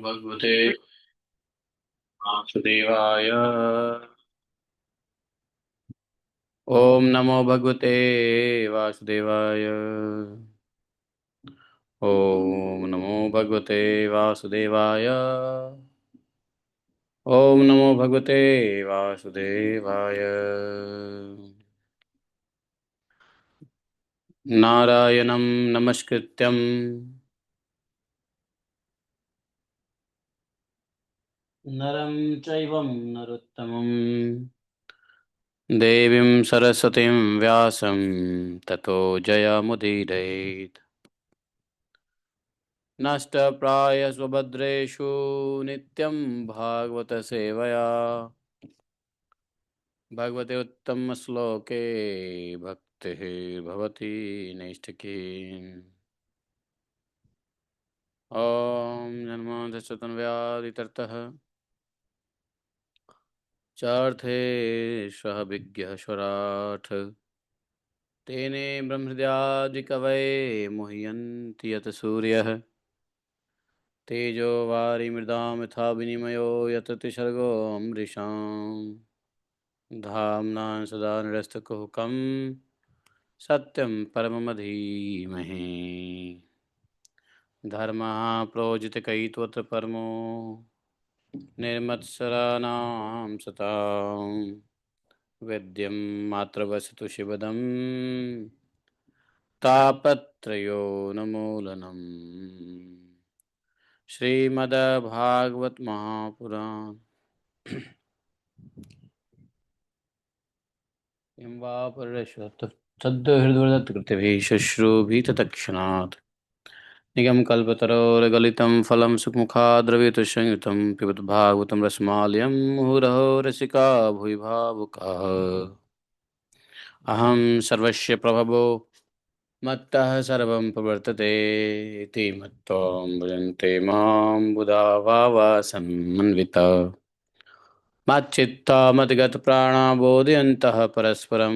भगवते वासुदेवाय। ओम नमो भगवते वासुदेवाय। ओम नमो भगवते वासुदेवाय। ओम नमो भगवते वासुदेवाय। नारायणं नमस्कृत्यं नरं चैव नरोत्तमं देवीं सरस्वतीं व्यासं ततो जयमुदीरयेत्। नष्टप्रायस्वभद्रेषु नित्यं भागवत सेवया भगवते उत्तमश्लोके भक्तिः भवति नैष्ठिकी। ॐ जन्मान्तस्वतन्व्यादितर्तः चार्थे स्वः विज्ञः स्वराट् तेने ब्रह्महृदादिकवये मुह्यन्ति यत् सूर्यः तेजो वारिमृदां यथा विनिमयो यतति सर्गो मृषाम् धाम्ना सदा निरस्तकुहकं सत्यं परममधीमहि धर्मः प्रोजितकैत्वत्र परमो निर्मत्सराणां सतां वेद्यं मात्रवस्तु शिवदं तापत्रयोन्मूलनम्। श्रीमद्भागवत महापुराण किं वा परश्वत् सद्योहृदवदत्कृतिभिः शुश्रूभिततक्षणात् निगमकल्पतरोर्गलितं फलं सुखमुखाद्रवितुसंयुतं पिबत भागवतं रसमालयं मुहुरहो रसिका भुवि भावुकाः। अहं सर्वस्य प्रभवो मत्तः सर्वं प्रवर्तते इति मत्वा भजन्ते मां बुधा भावा सम्मन्विता मच्चित्ता मद्गतप्राणा बोधयन्तः परस्परं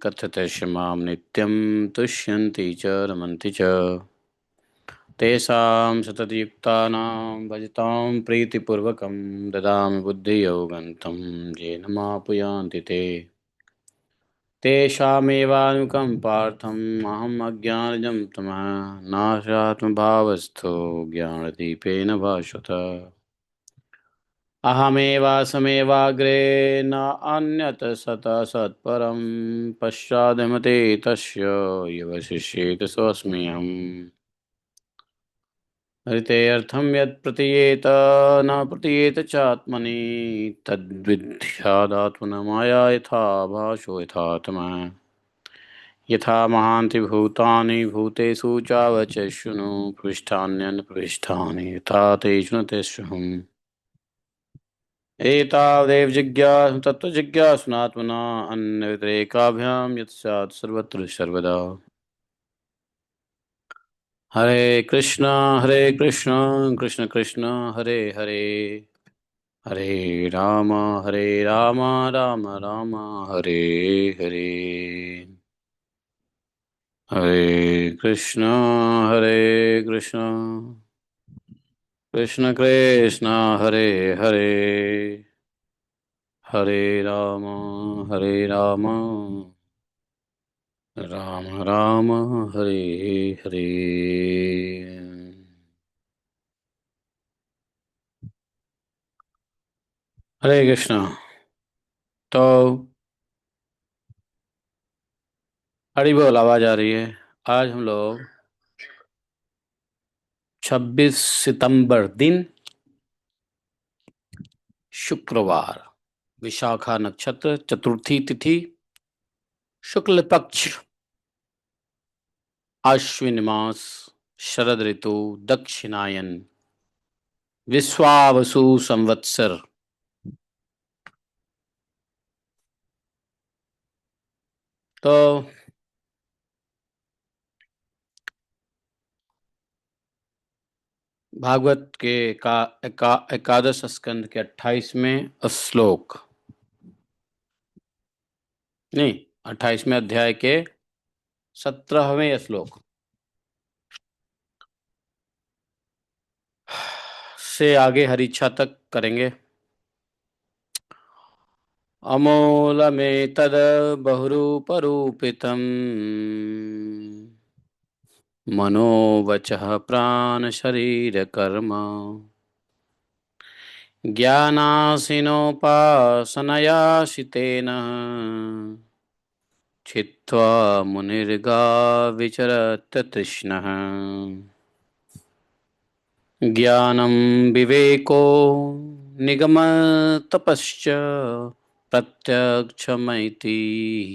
कथयते मां नित्यं तुष्यन्ति च रमन्ति च तेषां सततयुक्तानां भजतां प्रीतिपूर्वकं ददामि बुद्धियोगं तं येन मापुयान्ति ते तेषामेवानुकम्पार्थम् अहम् अज्ञानजं तमः नाशात्मभावस्थो ज्ञानदीपेन भास्वत अहमेवासमेवाग्रे न अन्यत् सतः सत्परं पश्चादमते तस्य युवशिष्येत सोऽस्म्यहम् हरितेऽर्थं यत् प्रतीयेत न प्रतीयेत चात्मनि तद्विद्यादात्मनमाया यथा भासो यथात्मा यथा महान्ति भूतानि भूतेषु चावच शृणु पृष्ठान्यन् पृष्ठानि यथा तेषु न तेष्वहम् एतावदेव जिज्ञासु तत्त्वजिज्ञासुनात्मना अन्यव्यतिरेकाभ्यां यत् स्यात् सर्वत्र सर्वदा। हरे कृष्णा कृष्ण कृष्ण हरे हरे हरे राम राम राम हरे हरे हरे कृष्णा कृष्ण कृष्ण कृष्ण हरे हरे हरे राम राम राम हरे हरे। हरे कृष्णा। तो हरी बोल आवाज आ रही है। आज हम लोग 26 सितंबर दिन शुक्रवार विशाखा नक्षत्र चतुर्थी तिथि शुक्ल पक्ष अश्विन मास शरद ऋतु दक्षिणायन विश्वावसु संवत्सर। तो भागवत के एकादश स्कंद के 28वें श्लोक नहीं 28वें अध्याय के 17वें श्लोक से आगे हरिच्छा तक करेंगे। अमूलमेतद् बहुरूपरूपितम् मनोवचः प्राणशरीरकर्म ज्ञानासिनोपासनया शितेन छित्त्वा मुनिर्गा विचरत्य तृष्णः। ज्ञानं विवेको निगमतपश्च प्रत्यक्षमैति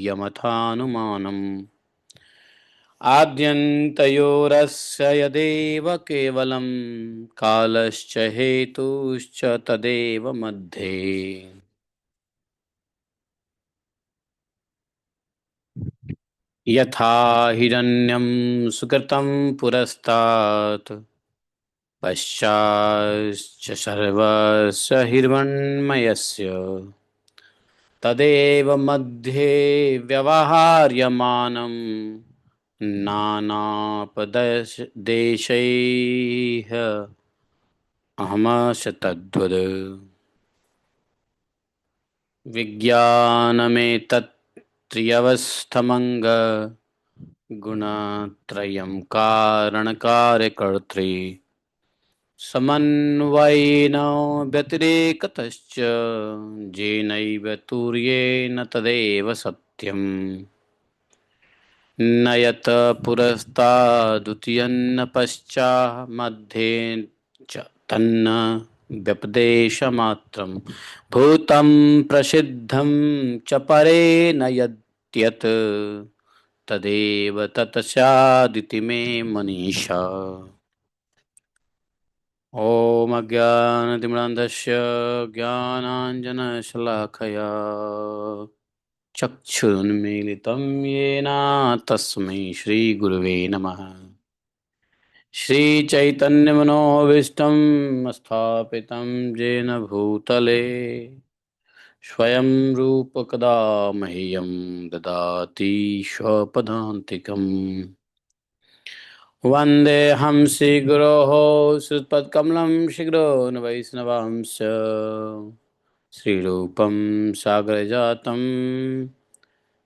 यमथानुमानम् आद्यन्तयोरस्य यदेव केवलं कालश्च हेतुश्च तदेव मध्ये। यथा हिरण्यं सुकृतं पुरस्तात् पश्चाच्च सर्वस्य हिरण्मयस्य तदेव मध्ये व्यवहार्यमानं नानापदश देशैः अहमस्य तद्वद्। विज्ञानमेतत्त्रियवस्थमङ्ग गुणत्रयं कारणकार्यकर्तृ समन्वयेन व्यतिरेकतश्च येनैव तुर्येण तदेव सत्यम्। न यत् पुरस्तादुतीयन्न पश्चान्मध्ये च तन्न व्यपदेशमात्रं भूतं प्रसिद्धं च परे न यद्यत् तदेव तत् स्यादिति मे मनीषा। ॐ अज्ञानतिमिरान्धस्य ज्ञानाञ्जनशलाकया चक्षुरुन्मीलितं येन तस्मै श्रीगुरुवे नमः। श्रीचैतन्यमनोभीष्टं स्थापितं येन भूतले स्वयं रूप कदा मह्यं ददाति स्वपदान्तिकम्। वन्देऽहं श्रीगुरोः श्रीयुतपदकमलं शीघ्रो न वैष्णवांश्च श्रीरूपं सागरजातं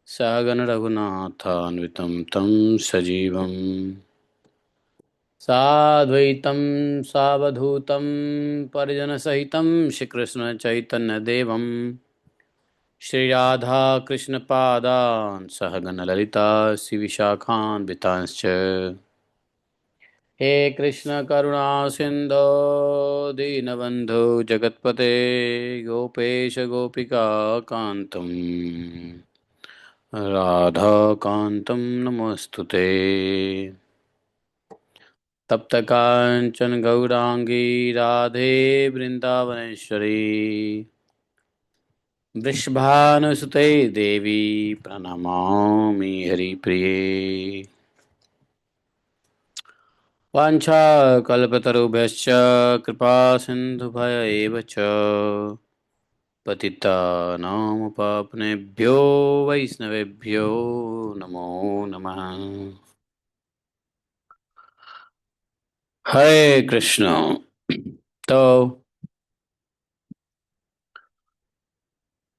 सहगणरघुनाथान्वितं तं सजीवं साद्वैतं सावधूतं परिजनसहितं श्रीकृष्णचैतन्यदेवं श्रीराधाकृष्णपादान् सहगणललिता श्रीविशाखान्वितांश्च। हे कृष्ण करुणा सिंधो दीनबंधु जगतपते गोपेश गोपिका कांतम राधा कांतम नमोस्तुते। तप्त कांचन गौरांगी राधे वृंदावनेश्वरी वृषभानुसुते देवी प्रणमामि हरिप्रिये। वाञ्छाकल्पतरुभ्यश्च कृपा सिन्धुभय एव च पतितानां पावनेभ्यो वैष्णवेभ्यो नमो नमः। हरे कृष्ण। तो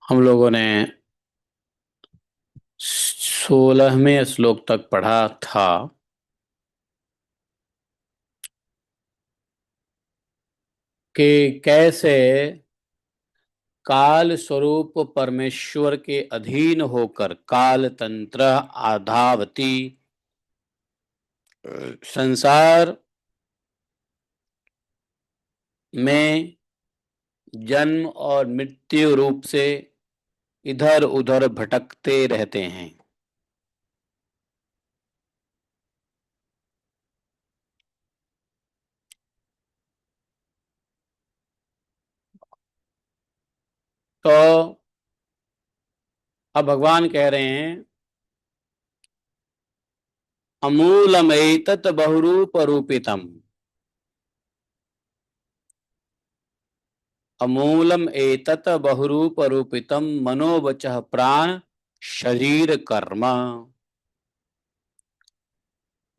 हम लोगों ने 16वें श्लोक तक पढ़ा था कि कैसे काल स्वरूप परमेश्वर के अधीन होकर काल तंत्र आधावती संसार में जन्म और मृत्यु रूप से इधर उधर भटकते रहते हैं। तो अब भगवान कह रहे हैं अमूलम एतत् बहुरूप रूपितम। अमूलम एतत् बहुरूप रूपितम मनोवचः प्राण शरीर कर्म।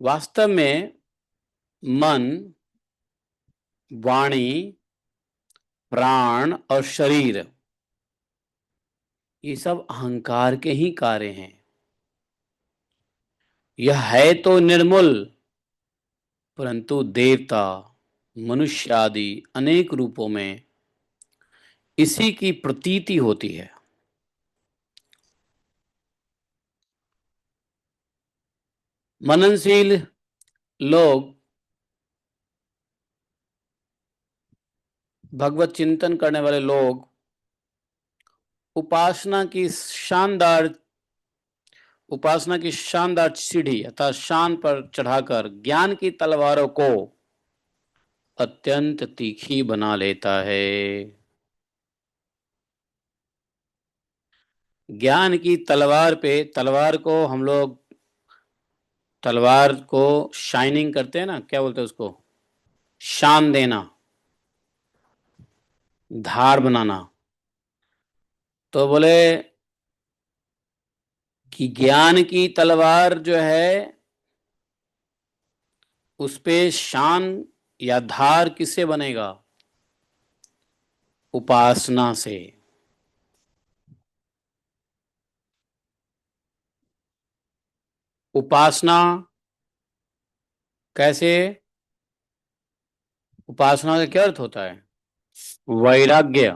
वास्तव में मन, वाणी प्राण और शरीर, ये सब अहंकार के ही कार्य हैं। यह है तो निर्मल, परंतु देवता, मनुष्य आदि अनेक रूपों में इसी की प्रतीति होती है। मननशील लोग, भगवत चिंतन करने वाले लोग उपासना की शानदार उपासना की शानदार सीढ़ी अर्थात शान पर चढ़ाकर ज्ञान की तलवारों को अत्यंत तीखी बना लेता है। ज्ञान की तलवार पे, तलवार को हम लोग, तलवार को शाइनिंग करते हैं ना, क्या बोलते हैं उसको, शान देना, धार बनाना। तो बोले कि ज्ञान की तलवार जो है उस पे शान या धार किससे बनेगा? उपासना से। उपासना कैसे? उपासना का क्या अर्थ होता है? वैराग्य।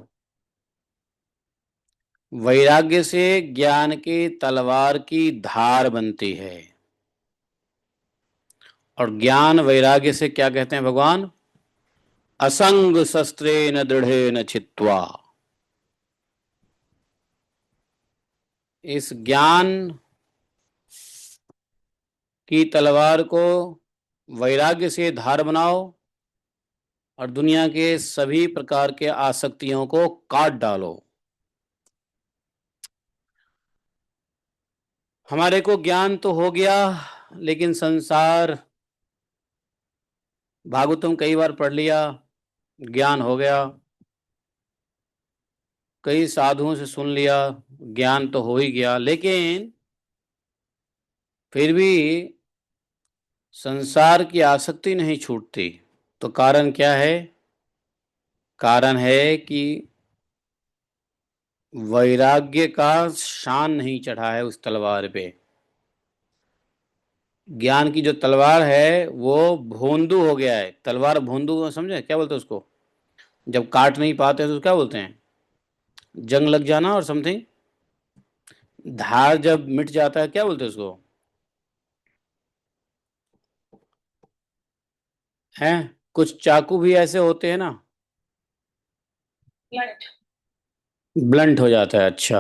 वैराग्य से ज्ञान की तलवार की धार बनती है। और ज्ञान वैराग्य से क्या कहते हैं भगवान? असंग शस्त्रे न दृढ़े न छित्वा। इस ज्ञान की तलवार को वैराग्य से धार बनाओ और दुनिया के सभी प्रकार के आसक्तियों को काट डालो। हमारे को ज्ञान तो हो गया, लेकिन संसार, भागवतम कई बार पढ़ लिया, ज्ञान हो गया, कई साधुओं से सुन लिया, ज्ञान तो हो ही गया, लेकिन फिर भी संसार की आसक्ति नहीं छूटती। तो कारण क्या है? कारण है कि वैराग्य का शान नहीं चढ़ा है उस तलवार पे। ज्ञान की जो तलवार है वो भोंदू हो गया है। तलवार भोंदू, समझे क्या बोलते हैं उसको? जब काट नहीं पाते तो क्या बोलते हैं? जंग लग जाना और समथिंग। धार जब मिट जाता है क्या बोलते हैं उसको? हैं, कुछ चाकू भी ऐसे होते हैं ना, ब्लंट हो जाता है। अच्छा,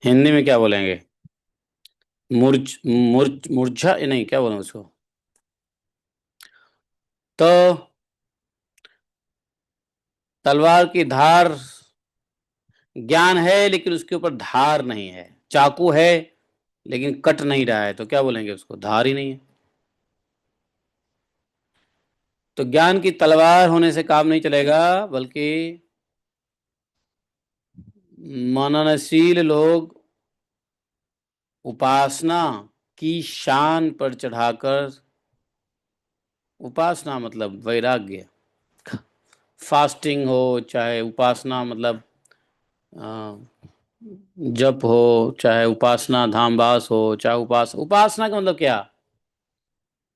हिंदी में क्या बोलेंगे? मुरझा नहीं, क्या बोलें उसको? तो तलवार की धार, ज्ञान है लेकिन उसके ऊपर धार नहीं है। चाकू है लेकिन कट नहीं रहा है, तो क्या बोलेंगे उसको? धार ही नहीं है। तो ज्ञान की तलवार होने से काम नहीं चलेगा, बल्कि मननशील लोग उपासना की शान पर चढ़ाकर, उपासना मतलब वैराग्य, फास्टिंग हो चाहे उपासना मतलब अ, जप हो, चाहे उपासना धामवास हो, चाहे उपासना का मतलब क्या?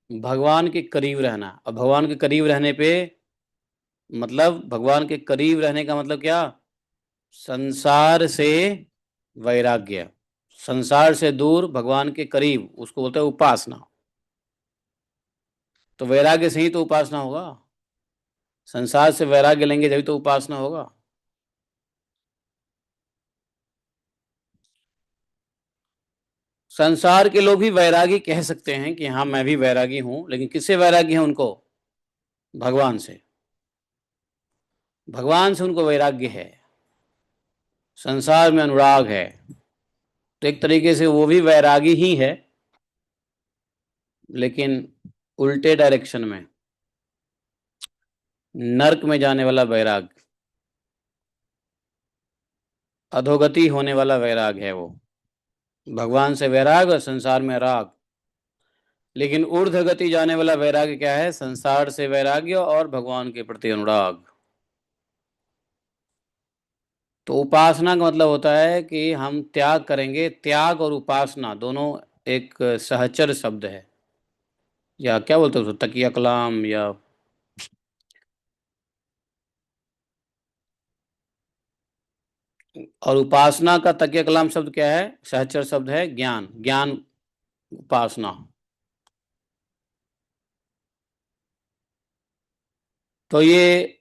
भगवान के करीब रहना। और भगवान के करीब रहने पे मतलब, भगवान के करीब रहने का मतलब क्या? संसार से वैराग्य। संसार से दूर भगवान के करीब, उसको बोलते हैं उपासना। तो वैराग्य से ही तो उपासना होगा। संसार से वैराग्य लेंगे जब तो उपासना होगा। संसार के लोग भी वैरागी कह सकते हैं कि हाँ मैं भी वैरागी हूं, लेकिन किससे वैराग्य है उनको? भगवान से। भगवान से उनको वैराग्य है, संसार में अनुराग है। तो एक तरीके से वो भी वैरागी ही है, लेकिन उल्टे डायरेक्शन में, नरक में जाने वाला वैराग, अधोगति होने वाला वैराग है वो। भगवान से वैराग और संसार में राग। लेकिन ऊर्ध्व गति जाने वाला वैराग्य क्या है? संसार से वैराग्य और भगवान के प्रति अनुराग। तो उपासना का मतलब होता है कि हम त्याग करेंगे। त्याग और उपासना दोनों एक सहचर शब्द है, या क्या बोलते हो उसको, तकिया कलाम या। और उपासना का तकिया कलाम शब्द क्या है, सहचर शब्द है ज्ञान। ज्ञान उपासना। तो ये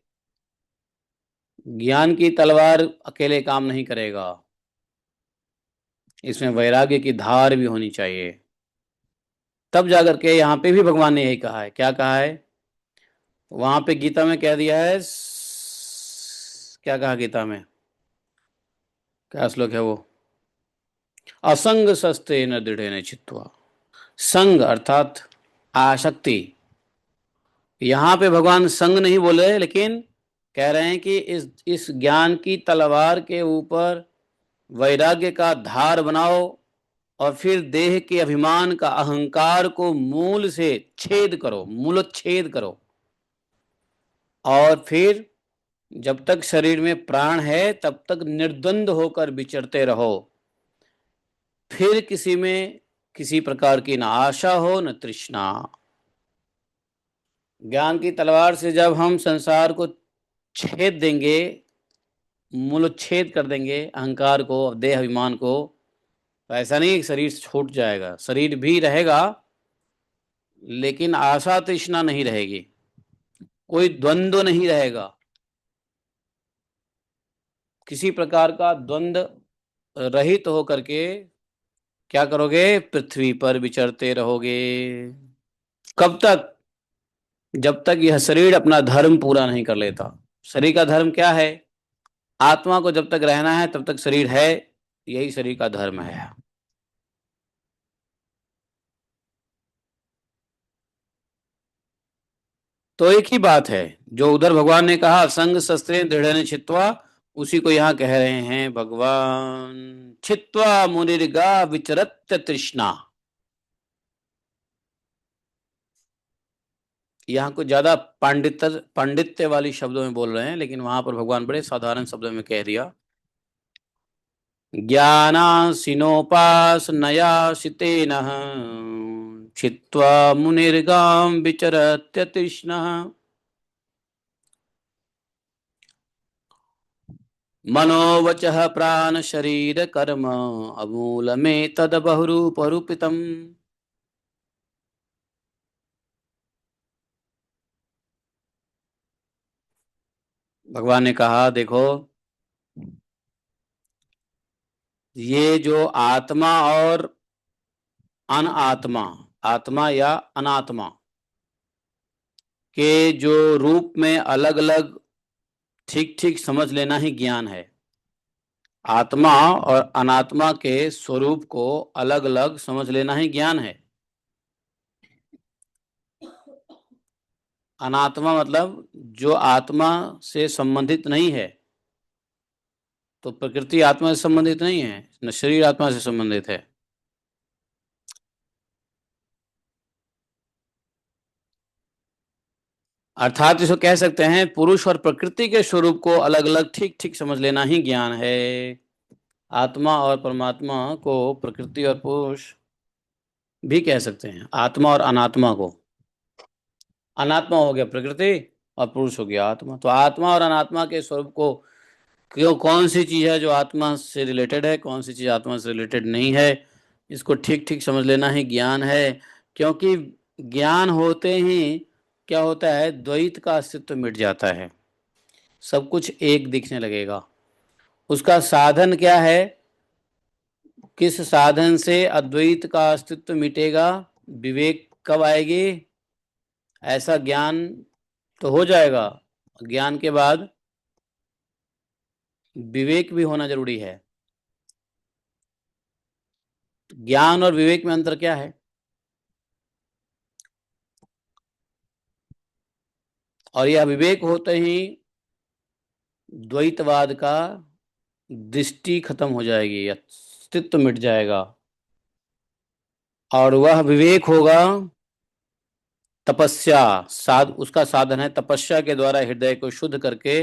ज्ञान की तलवार अकेले काम नहीं करेगा, इसमें वैराग्य की धार भी होनी चाहिए। तब जाकर के यहाँ पे भी भगवान ने यही कहा है। क्या कहा है वहां पे गीता में, क्या दिया है, क्या कहा गीता में, क्या श्लोक है वो, असंग शस्त्रेण दृढ़ेन चित्वा। संग अर्थात आसक्ति। यहाँ पे भगवान संग नहीं बोले, लेकिन कह रहे हैं कि इस ज्ञान की तलवार के ऊपर वैराग्य का धार बनाओ, और फिर देह के अभिमान का, अहंकार को मूल से छेद करो, मूलोच्छेद करो। और फिर जब तक शरीर में प्राण है तब तक निर्द्वंद होकर विचरते रहो। फिर किसी में किसी प्रकार की न आशा हो न तृष्णा। ज्ञान की तलवार से जब हम संसार को छेद देंगे, मूलोच्छेद कर देंगे अहंकार को, देह अभिमान को, तो ऐसा नहीं कि शरीर छूट जाएगा, शरीर भी रहेगा, लेकिन आशा तृष्णा नहीं रहेगी, कोई द्वंद्व नहीं रहेगा। किसी प्रकार का द्वंद्व रहित हो करके क्या करोगे, पृथ्वी पर विचरते रहोगे। कब तक, जब तक यह शरीर अपना धर्म पूरा नहीं कर लेता। शरीर का धर्म क्या है, आत्मा को जब तक रहना है तब तक शरीर है, यही शरीर का धर्म है। तो एक ही बात है, जो उधर भगवान ने कहा संग शस्त्रे दृढ़ छित्वा, उसी को यहाँ कह रहे हैं भगवान। छित्वा मुनिर्गा विचरत्य तृष्णा। यहाँ कुछ ज्यादा पांडित्य वाली शब्दों में बोल रहे हैं, लेकिन वहां पर भगवान बड़े साधारण शब्दों में कह दिया। ज्ञानासिनोपासनया शितेन छित्त्वा मुनिर्गां विचरत्य तृष्णः। मनोवचः प्राण शरीर कर्म अमूल में तद बहुरूपरूपितम्। भगवान ने कहा देखो, ये जो आत्मा और अनात्मा, आत्मा या अनात्मा के जो रूप में अलग अलग ठीक ठीक समझ लेना ही ज्ञान है। आत्मा और अनात्मा के स्वरूप को अलग अलग समझ लेना ही ज्ञान है। अनात्मा मतलब जो आत्मा से संबंधित नहीं है। तो प्रकृति आत्मा से संबंधित नहीं है, न शरीर आत्मा से संबंधित है। अर्थात इसको कह सकते हैं, पुरुष और प्रकृति के स्वरूप को अलग अलग ठीक ठीक समझ लेना ही ज्ञान है। आत्मा और परमात्मा को प्रकृति और पुरुष भी कह सकते हैं, आत्मा और अनात्मा को। अनात्मा हो गया प्रकृति और पुरुष हो गया आत्मा। तो आत्मा और अनात्मा के स्वरूप को, क्यों, कौन सी चीज है जो आत्मा से रिलेटेड है, कौन सी चीज आत्मा से रिलेटेड नहीं है, इसको ठीक ठीक समझ लेना ही ज्ञान है। क्योंकि ज्ञान होते ही क्या होता है, द्वैत का अस्तित्व मिट जाता है, सब कुछ एक दिखने लगेगा। उसका साधन क्या है, किस साधन से अद्वैत का अस्तित्व मिटेगा, विवेक कब आएगी, ऐसा ज्ञान तो हो जाएगा। ज्ञान के बाद विवेक भी होना जरूरी है। ज्ञान और विवेक में अंतर क्या है, और यह विवेक होते ही द्वैतवाद का दृष्टि खत्म हो जाएगी, अस्तित्व मिट जाएगा। और वह विवेक होगा तपस्या, उसका साधन है तपस्या के द्वारा हृदय को शुद्ध करके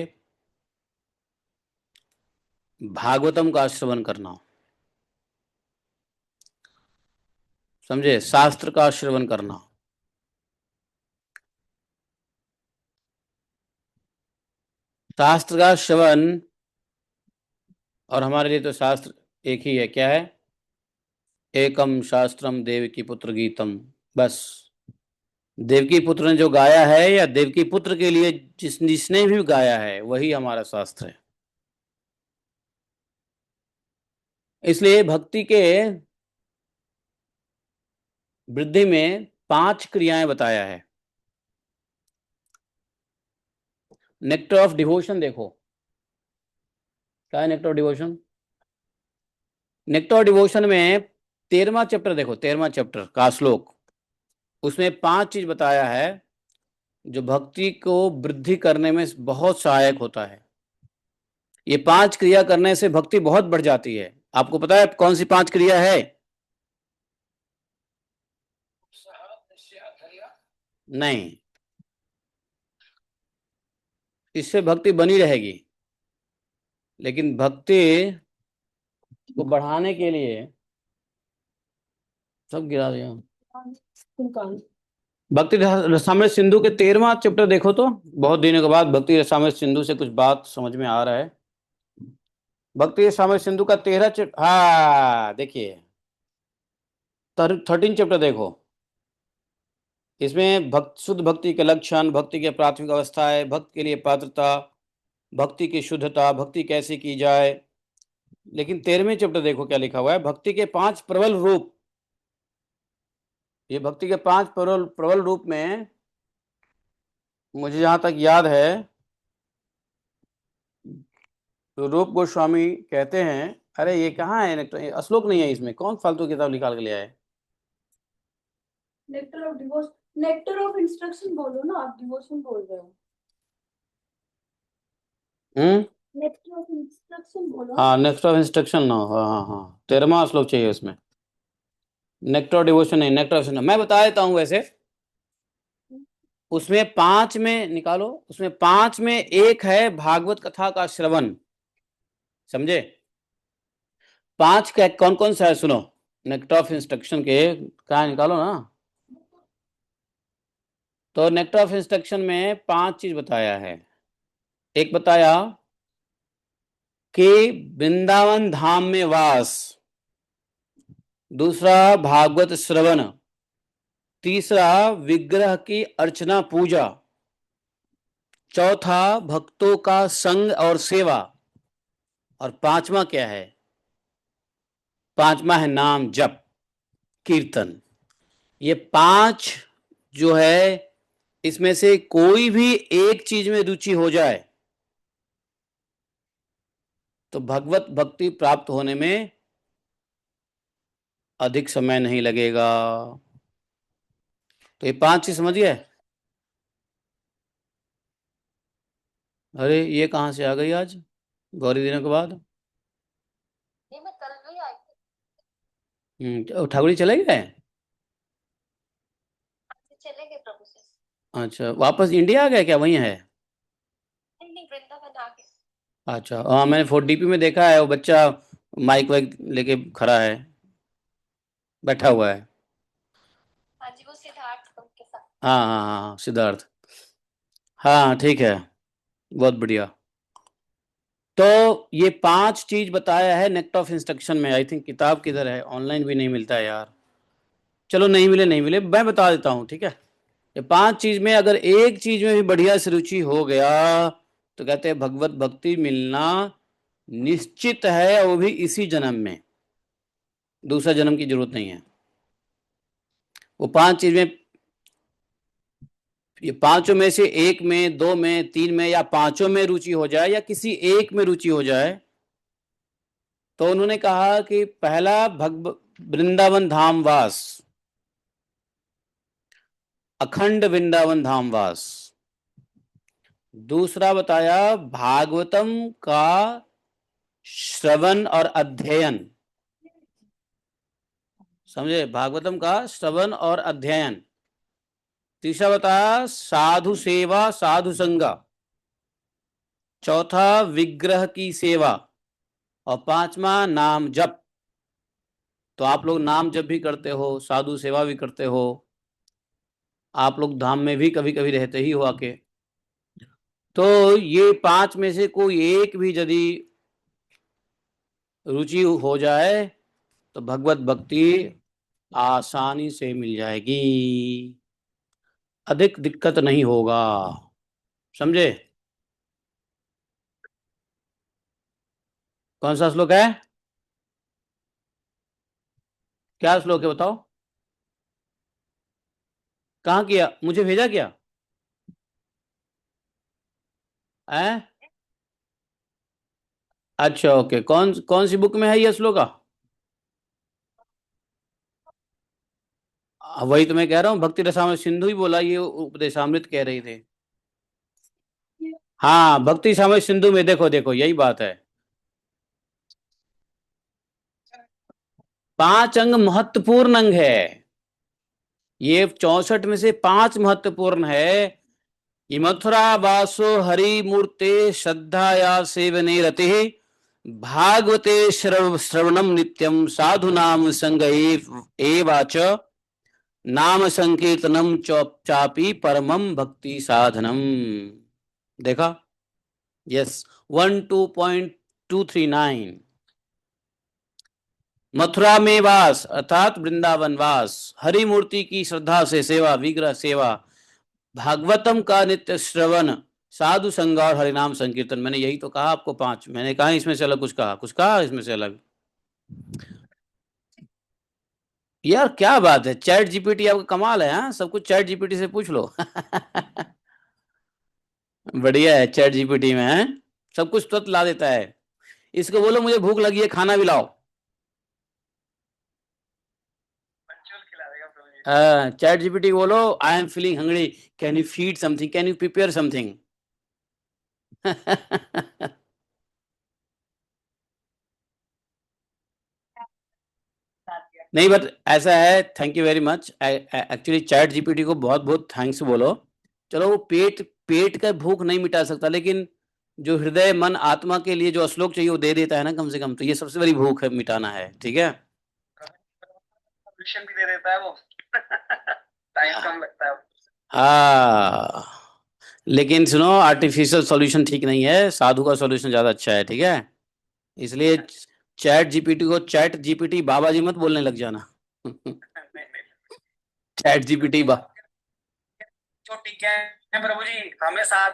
भागवतम का श्रवण करना, समझे, शास्त्र का श्रवण करना। शास्त्र का श्रवण, और हमारे लिए तो शास्त्र एक ही है, क्या है? एकम शास्त्रम देवकी पुत्र गीतम। बस, देवकी पुत्र ने जो गाया है या देवकी पुत्र के लिए जिसने भी गाया है वही हमारा शास्त्र है। इसलिए भक्ति के वृद्धि में 5 क्रियाएं बताया है। नेक्टर ऑफ डिवोशन देखो, क्या है nectar of devotion? Nectar of devotion में 13वां चैप्टर देखो, 13वां चैप्टर का श्लोक, उसमें 5 चीज बताया है जो भक्ति को वृद्धि करने में बहुत सहायक होता है। ये 5 क्रिया करने से भक्ति बहुत बढ़ जाती है। आपको पता है कौन सी 5 क्रिया है? नहीं, इससे भक्ति बनी रहेगी, लेकिन भक्ति को बढ़ाने के लिए सब गिरा दिया। भक्ति रसामृत सिंधु के 13वां चैप्टर देखो तो, बहुत दिनों के बाद भक्ति रसामृत सिंधु से कुछ बात समझ में आ रहा है। भक्ति रसामृत सिंधु का 13 चैप्टर, हाँ देखिए 13 चैप्टर देखो। इसमें शुद्ध भक्ति के लक्षण, भक्ति के प्राथमिक अवस्थाएं, भक्त के लिए पात्रता, भक्ति की शुद्धता, भक्ति कैसे की जाए। लेकिन 13वें चैप्टर देखो क्या लिखा हुआ है, भक्ति के 5 प्रबल रूप। ये भक्ति के 5 प्रबल प्रबल रूप में मुझे जहां तक याद है तो रूप गोस्वामी कहते हैं, अरे ये कहाँ है श्लोक नहीं है इसमें, कौन फालतू किताब निकाल के लिया है? Nectar of devotion, nectar of instruction बोलो ना, आप डिवोशन बोल रहे हो। नेक्टर ऑफ इंस्ट्रक्शन बोलो। हाँ, नेक्टर ऑफ इंस्ट्रक्शन ना, हाँ हाँ हाँ, 13वां श्लोक चाहिए उसमें। नेक्टर ऑफ डिवोशन नहीं, नेक्टर ऑफ, मैं बता देता हूँ वैसे। उसमें 5 में निकालो, उसमें 5 में एक है भागवत कथा का श्रवण, समझे? 5 का कौन कौन सा है सुनो, नेक्टर ऑफ इंस्ट्रक्शन के कहा निकालो ना। तो नेक्टर ऑफ इंस्ट्रक्शन में 5 चीज बताया है। एक बताया कि वृंदावन धाम में वास, दूसरा भागवत श्रवण, तीसरा विग्रह की अर्चना पूजा, चौथा भक्तों का संग और सेवा, और 5वां क्या है? 5वां है नाम जप कीर्तन। ये 5 जो है, इसमें से कोई भी एक चीज में रुचि हो जाए तो भगवत भक्ति प्राप्त होने में अधिक समय नहीं लगेगा। तो ये 5 चीज समझ गए? अरे ये कहाँ से आ गई आज गौरी दिनों के बाद? मैं कल भी आई थी। ठाकुर जी चले गए? चले गए प्रभु से। अच्छा, वापस इंडिया आ गए क्या, वहीं है? नहीं, वृंदावन आ गए। अच्छा, हाँ मैंने 4DP में देखा है, वो बच्चा माइक वाइक लेके खड़ा है, बैठा हुआ है। हाँ जी, वो सिद्धार्थ के साथ। हाँ हाँ हाँ हाँ, सिद्धार्थ। हाँ ठीक है, बहुत बढ़िया। तो ये 5 चीज बताया है नेक्ट ऑफ इंस्ट्रक्शन में। आई थिंक किताब किधर है, ऑनलाइन भी नहीं मिलता है यार। चलो नहीं मिले नहीं मिले, मैं बता देता हूँ, ठीक है? ये 5 चीज में अगर एक चीज में भी बढ़िया से रुचि हो गया तो कहते हैं भगवत भक्ति मिलना निश्चित है, वो भी इसी जन्म में, दूसरा जन्म की जरूरत नहीं है। वो 5 चीज में, ये 5 में से एक में, 2 में, 3 में या 5 में रुचि हो जाए या किसी एक में रुचि हो जाए, तो उन्होंने कहा कि पहला वृंदावन धाम वास, अखंड वृंदावन धाम वास। दूसरा बताया भागवतम का श्रवण और अध्ययन, समझे, भागवतम का श्रवण और अध्ययन। तीसरा बताया साधु सेवा साधु संगा। चौथा विग्रह की सेवा। और पांचवा नाम जप। तो आप लोग नाम जप भी करते हो, साधु सेवा भी करते हो, आप लोग धाम में भी कभी कभी रहते ही हो आके। तो ये पांच में से कोई एक भी यदि रुचि हो जाए तो भगवत भक्ति आसानी से मिल जाएगी, अधिक दिक्कत नहीं होगा। समझे? कौन सा श्लोक है? क्या श्लोक है बताओ? कहाँ किया, मुझे भेजा क्या है? अच्छा ओके, कौन कौन सी बुक में है ये श्लोक? वही तो मैं कह रहा हूँ, भक्ति रसामृत सिंधु ही बोला, ये उपदेशामृत कह रही थी। हाँ, भक्ति सामृत सिंधु में देखो देखो यही बात है। पांच अंग महत्वपूर्ण अंग है, ये 64 में से पांच महत्वपूर्ण है। ये मथुरा वासो हरि मूर्ते श्रद्धाया सेवने रते, भागवते श्रवणम नित्यम साधु नाम संग एवाच, नाम संकीर्तनम चापि परमम भक्ति साधनम। देखा? यस, 12.239। मथुरा में वास अर्थात वृंदावन वास, हरि मूर्ति की श्रद्धा से सेवा, विग्रह सेवा, भागवतम का नित्य श्रवण, साधु संग और हरिनाम संकीर्तन। मैंने यही तो कहा आपको पांच, मैंने कहा इसमें से अलग कुछ कहा? कुछ कहा इसमें से अलग? यार क्या बात है, चैट जीपीटी आपका कमाल है। हाँ, सब कुछ चैट जीपीटी से पूछ लो। बढ़िया है चैट जीपीटी में है, सब कुछ तुरंत ला देता है। इसको बोलो मुझे भूख लगी है, खाना भी लाओ। चैट जीपीटी बोलो I am feeling hungry, can you feed something, can you prepare something. नहीं बट ऐसा है, thank you very much. Actually chat GPT को बहुत बहुत थैंक्स बोलो। चलो वो पेट पेट का भूख नहीं मिटा सकता, लेकिन जो हृदय मन आत्मा के लिए जो श्लोक चाहिए वो दे देता है ना कम से कम, तो ये सबसे बड़ी भूख है, मिटाना है। ठीक है? सॉल्यूशन भी दे देता है वो। टाइम कम लगता है। हाँ, लेकिन सुनो, आर्टिफिशियल सॉल्यूशन ठीक नहीं है, साधु का सॉल्यूशन ज्यादा अच्छा है। ठीक है? इसलिए चैट जीपीटी को चैट जीपीटी बाबा जी मत बोलने लग जाना। चैट जीपीटी बा जो ठीक है प्रभु जी, हमें साथ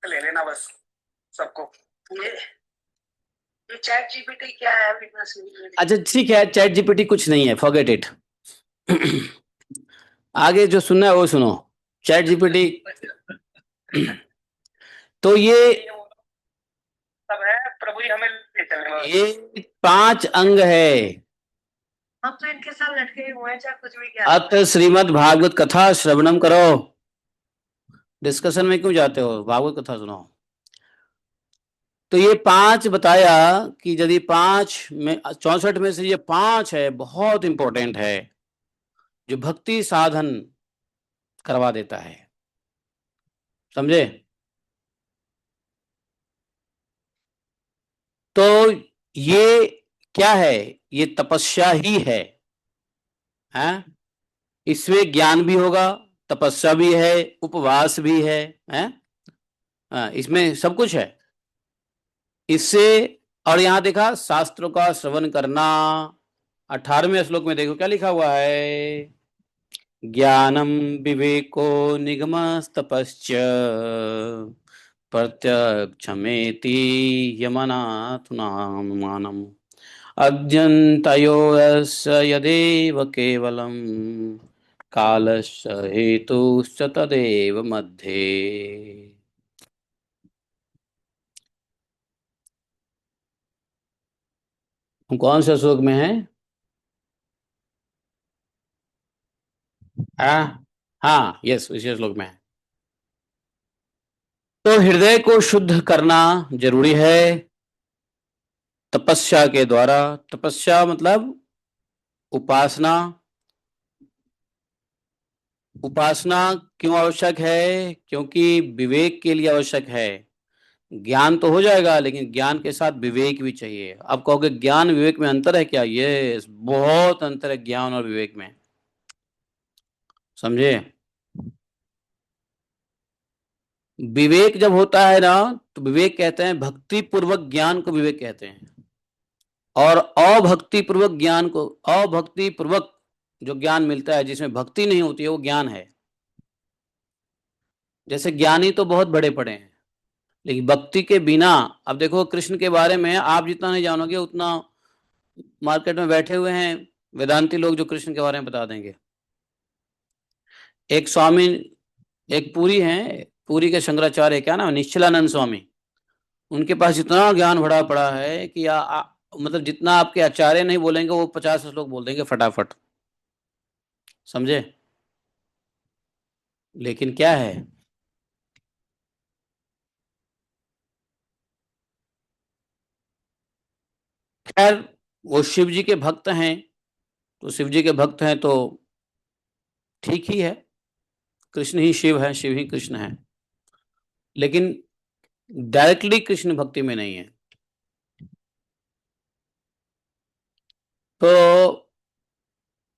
ले लेना बस सबको। ये ये चैट जीपीटी क्या है अभी इतना अच्छा ठीक है, चैट जीपीटी कुछ नहीं है, फॉरगेट इट। आगे जो सुनना है वो सुनो। चैट जीपीटी तो ये सब है प्रभु जी, हमें ले चलें। ये पांच अंग है। अब तो इनके साथ लटके हुए हैं, चाहे कुछ भी क्या। अत श्रीमद् भागवत कथा श्रवणम करो। डिस्कशन में क्यों जाते हो, भागवत कथा सुनो। तो ये पांच बताया कि यदि पांच में 64 में से ये पांच है, बहुत इंपॉर्टेंट है, जो भक्ति साधन करवा देता है। समझे? तो ये क्या है? ये तपस्या ही है? इसमें ज्ञान भी होगा, तपस्या भी है, उपवास भी है? हाँ, इसमें सब कुछ है इससे। और यहां देखा शास्त्रों का श्रवण करना। 18वें श्लोक में देखो क्या लिखा हुआ है? ज्ञानम विवेको निगमस्तपश्च प्रत्यक्षमेति यमनाथुनानुमानम् अद्यन्तयोरस्य यदेव केवलम् कालस्य हेतुश्च तदेव मध्ये। हम कौन से श्लोक में है? हाँ हाँ, यस, इसी श्लोक में है। तो हृदय को शुद्ध करना जरूरी है तपस्या के द्वारा। तपस्या मतलब उपासना। उपासना क्यों आवश्यक है? क्योंकि विवेक के लिए आवश्यक है। ज्ञान तो हो जाएगा, लेकिन ज्ञान के साथ विवेक भी चाहिए। अब कहोगे ज्ञान विवेक में अंतर है क्या? ये बहुत अंतर है ज्ञान और विवेक में, समझे? विवेक जब होता है ना, तो विवेक कहते हैं, भक्ति पूर्वक ज्ञान को विवेक कहते हैं। और अभक्ति पूर्वक ज्ञान को, अभक्ति पूर्वक जो ज्ञान मिलता है जिसमें भक्ति नहीं होती है, वो ज्ञान है। जैसे ज्ञानी तो बहुत बड़े पड़े हैं, लेकिन भक्ति के बिना, अब देखो कृष्ण के बारे में आप जितना नहीं जानोगे उतना मार्केट में बैठे हुए हैं वेदांती लोग जो कृष्ण के बारे में बता देंगे। एक स्वामी, एक पुरी हैं, पुरी के शंकराचार्य, क्या नाम है, निश्चलानंद स्वामी। उनके पास इतना ज्ञान भरा पड़ा है कि मतलब जितना आपके आचार्य नहीं बोलेंगे वो 50 लोग बोल देंगे फटाफट, समझे? लेकिन क्या है, खैर वो शिव जी के भक्त हैं, तो शिव जी के भक्त हैं तो ठीक ही है। कृष्ण ही शिव है, शिव ही कृष्ण है। लेकिन डायरेक्टली कृष्ण भक्ति में नहीं है। तो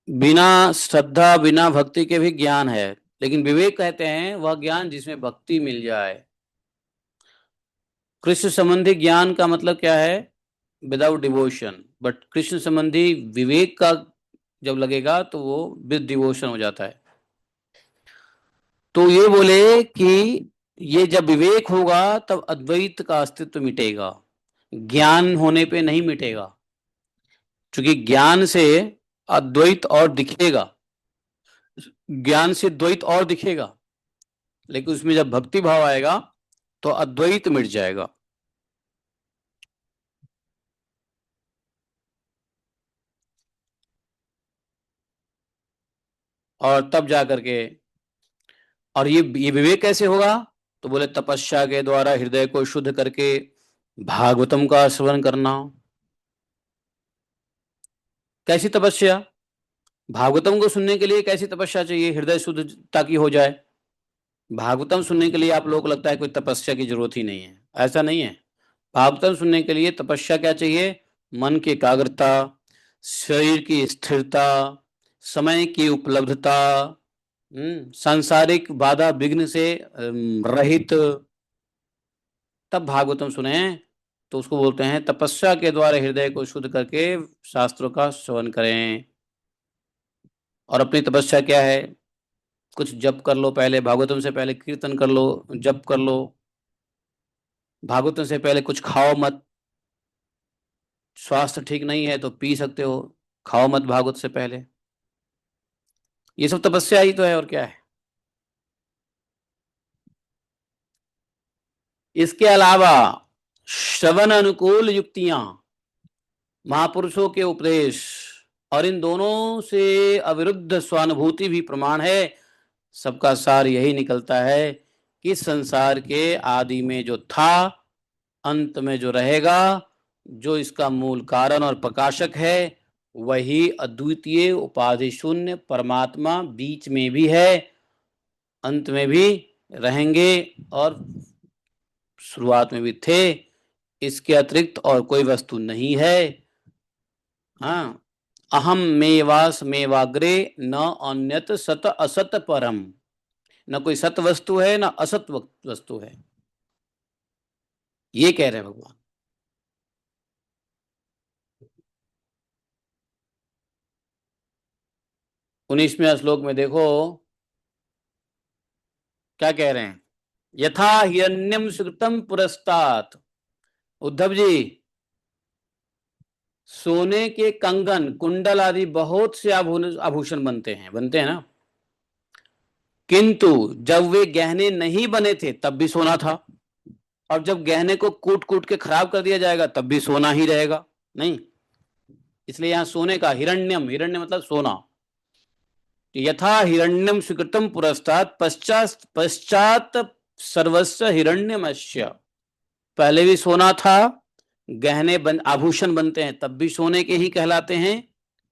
बिना श्रद्धा बिना भक्ति के भी ज्ञान है, लेकिन विवेक कहते हैं वह ज्ञान जिसमें भक्ति मिल जाए। कृष्ण संबंधी ज्ञान का मतलब क्या है? Without devotion. बट कृष्ण संबंधी विवेक का जब लगेगा तो वो विद डिवोशन हो जाता है। तो ये बोले कि ये जब विवेक होगा तब अद्वैत का अस्तित्व मिटेगा, ज्ञान होने पे नहीं मिटेगा। क्योंकि ज्ञान से अद्वैत और दिखेगा, ज्ञान से द्वैत और दिखेगा, लेकिन उसमें जब भक्ति भाव आएगा तो अद्वैत मिट जाएगा। और तब जा करके, और ये विवेक कैसे होगा? तो बोले तपस्या के द्वारा हृदय को शुद्ध करके भागवतम का श्रवण करना। कैसी तपस्या? भागवतम को सुनने के लिए कैसी तपस्या चाहिए? हृदय शुद्ध ताकि हो जाए। भागवतम सुनने के लिए आप लोगों को लगता है कोई तपस्या की जरूरत ही नहीं है, ऐसा नहीं है। भागवतम सुनने के लिए तपस्या क्या चाहिए? मन की एकाग्रता, शरीर की स्थिरता, समय की उपलब्धता, सांसारिक बाधा विघ्न से रहित, तब भागवतम सुने। तो उसको बोलते हैं तपस्या के द्वारा हृदय को शुद्ध करके शास्त्रों का श्रवण करें। और अपनी तपस्या क्या है? कुछ जप कर लो, पहले भागवतम से पहले कीर्तन कर लो, जप कर लो। भागवतम से पहले कुछ खाओ मत, स्वास्थ्य ठीक नहीं है तो पी सकते हो, खाओ मत भागवत से पहले। ये सब तपस्या ही तो है, और क्या है? इसके अलावा श्रवण अनुकूल युक्तियां, महापुरुषों के उपदेश, और इन दोनों से अविरुद्ध स्वानुभूति भी प्रमाण है। सबका सार यही निकलता है कि संसार के आदि में जो था, अंत में जो रहेगा, जो इसका मूल कारण और प्रकाशक है, वही अद्वितीय उपाधि शून्य परमात्मा बीच में भी है, अंत में भी रहेंगे, और शुरुआत में भी थे। इसके अतिरिक्त और कोई वस्तु नहीं है। हाँ, अहम मेवास मेवाग्रे न अन्यत सत असत परम। न कोई सत वस्तु है, न असत वस्तु है, ये कह रहे हैं भगवान। 19वें श्लोक में देखो क्या कह रहे हैं। यथा हिरण्यम सुकृतम पुरस्तात। उद्धव जी, सोने के कंगन कुंडल आदि बहुत से आभूषण बनते हैं ना, किंतु जब वे गहने नहीं बने थे तब भी सोना था, और जब गहने को कूट कूट के खराब कर दिया जाएगा तब भी सोना ही रहेगा, नहीं? इसलिए यहां सोने का हिरण्यम, हिरण्य मतलब सोना। यथा हिरण्यम स्वीकृतम पुरस्तात् पश्चात पश्चात सर्वस्व हिरण्यमस्य। पहले भी सोना था, आभूषण बनते हैं तब भी सोने के ही कहलाते हैं,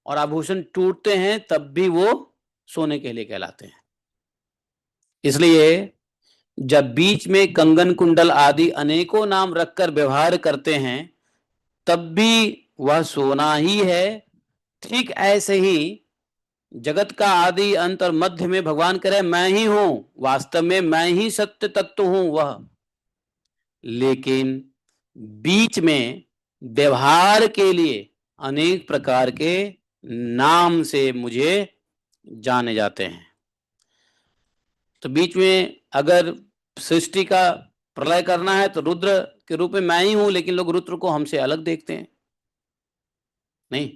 और आभूषण टूटते हैं तब भी वो सोने के लिए कहलाते हैं। इसलिए जब बीच में कंगन कुंडल आदि अनेकों नाम रखकर व्यवहार करते हैं तब भी वह सोना ही है। ठीक ऐसे ही जगत का आदि अंत और मध्य में भगवान कह मैं ही हूं, वास्तव में मैं ही सत्य तत्व हूं वह, लेकिन बीच में व्यवहार के लिए अनेक प्रकार के नाम से मुझे जाने जाते हैं। तो बीच में अगर सृष्टि का प्रलय करना है तो रुद्र के रूप में मैं ही हूं, लेकिन लोग रुद्र को हमसे अलग देखते हैं। नहीं,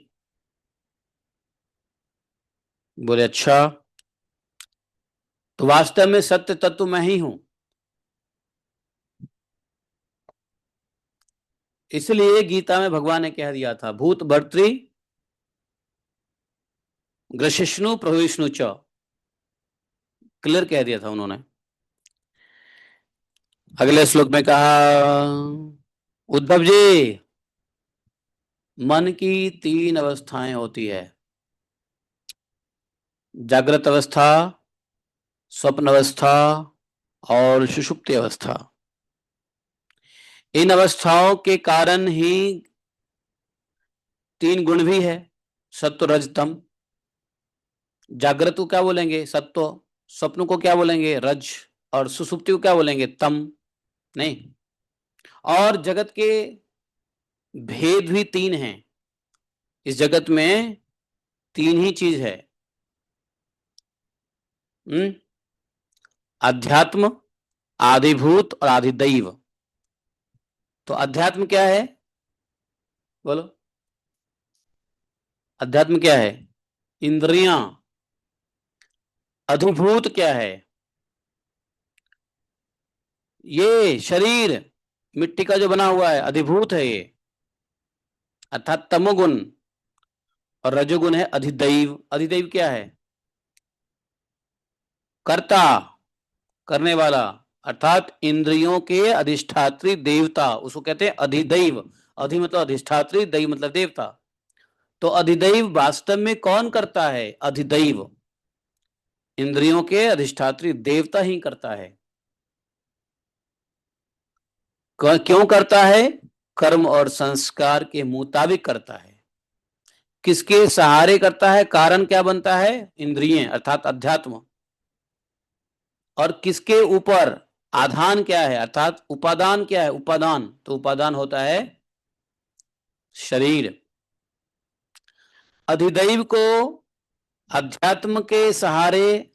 बोले अच्छा, तो वास्तव में सत्य तत्व मैं ही हूं। इसलिए गीता में भगवान ने कह दिया था भूत भर्तृ ग्रसिष्णु प्रविष्णु च, क्लियर कह दिया था उन्होंने। अगले श्लोक में कहा उद्धव जी, मन की तीन अवस्थाएं होती है, जागृत अवस्था, स्वप्न अवस्था और सुषुप्ति अवस्था। इन अवस्थाओं के कारण ही तीन गुण भी है, सत्व रज तम। जागृत को क्या बोलेंगे? सत्व। स्वप्न को क्या बोलेंगे? रज। और सुसुप्ति को क्या बोलेंगे? तम। नहीं, और जगत के भेद भी तीन हैं। इस जगत में तीन ही चीज है, अध्यात्म, आदिभूत और आदिदैव। तो अध्यात्म क्या है? बोलो, अध्यात्म क्या है? इंद्रियां। अधिभूत क्या है? ये शरीर मिट्टी का जो बना हुआ है, अधिभूत है ये, अर्थात तमोगुण। और रजोगुण है अधिदैव। अधिदैव क्या है? कर्ता, करने वाला, अर्थात इंद्रियों के अधिष्ठात्री देवता, उसको कहते हैं अधिदैव। अधि मतलब अधिष्ठात्री, दैव मतलब देवता। तो अधिदैव वास्तव में कौन करता है? अधिदैव, इंद्रियों के अधिष्ठात्री देवता ही करता है। क्यों करता है? कर्म और संस्कार के मुताबिक करता है। किसके सहारे करता है? कारण क्या बनता है? इंद्रिय अर्थात अध्यात्म। और किसके ऊपर? आधान क्या है? अर्थात उपादान क्या है? उपादान, तो उपादान होता है शरीर। अधिदैव को अध्यात्म के सहारे,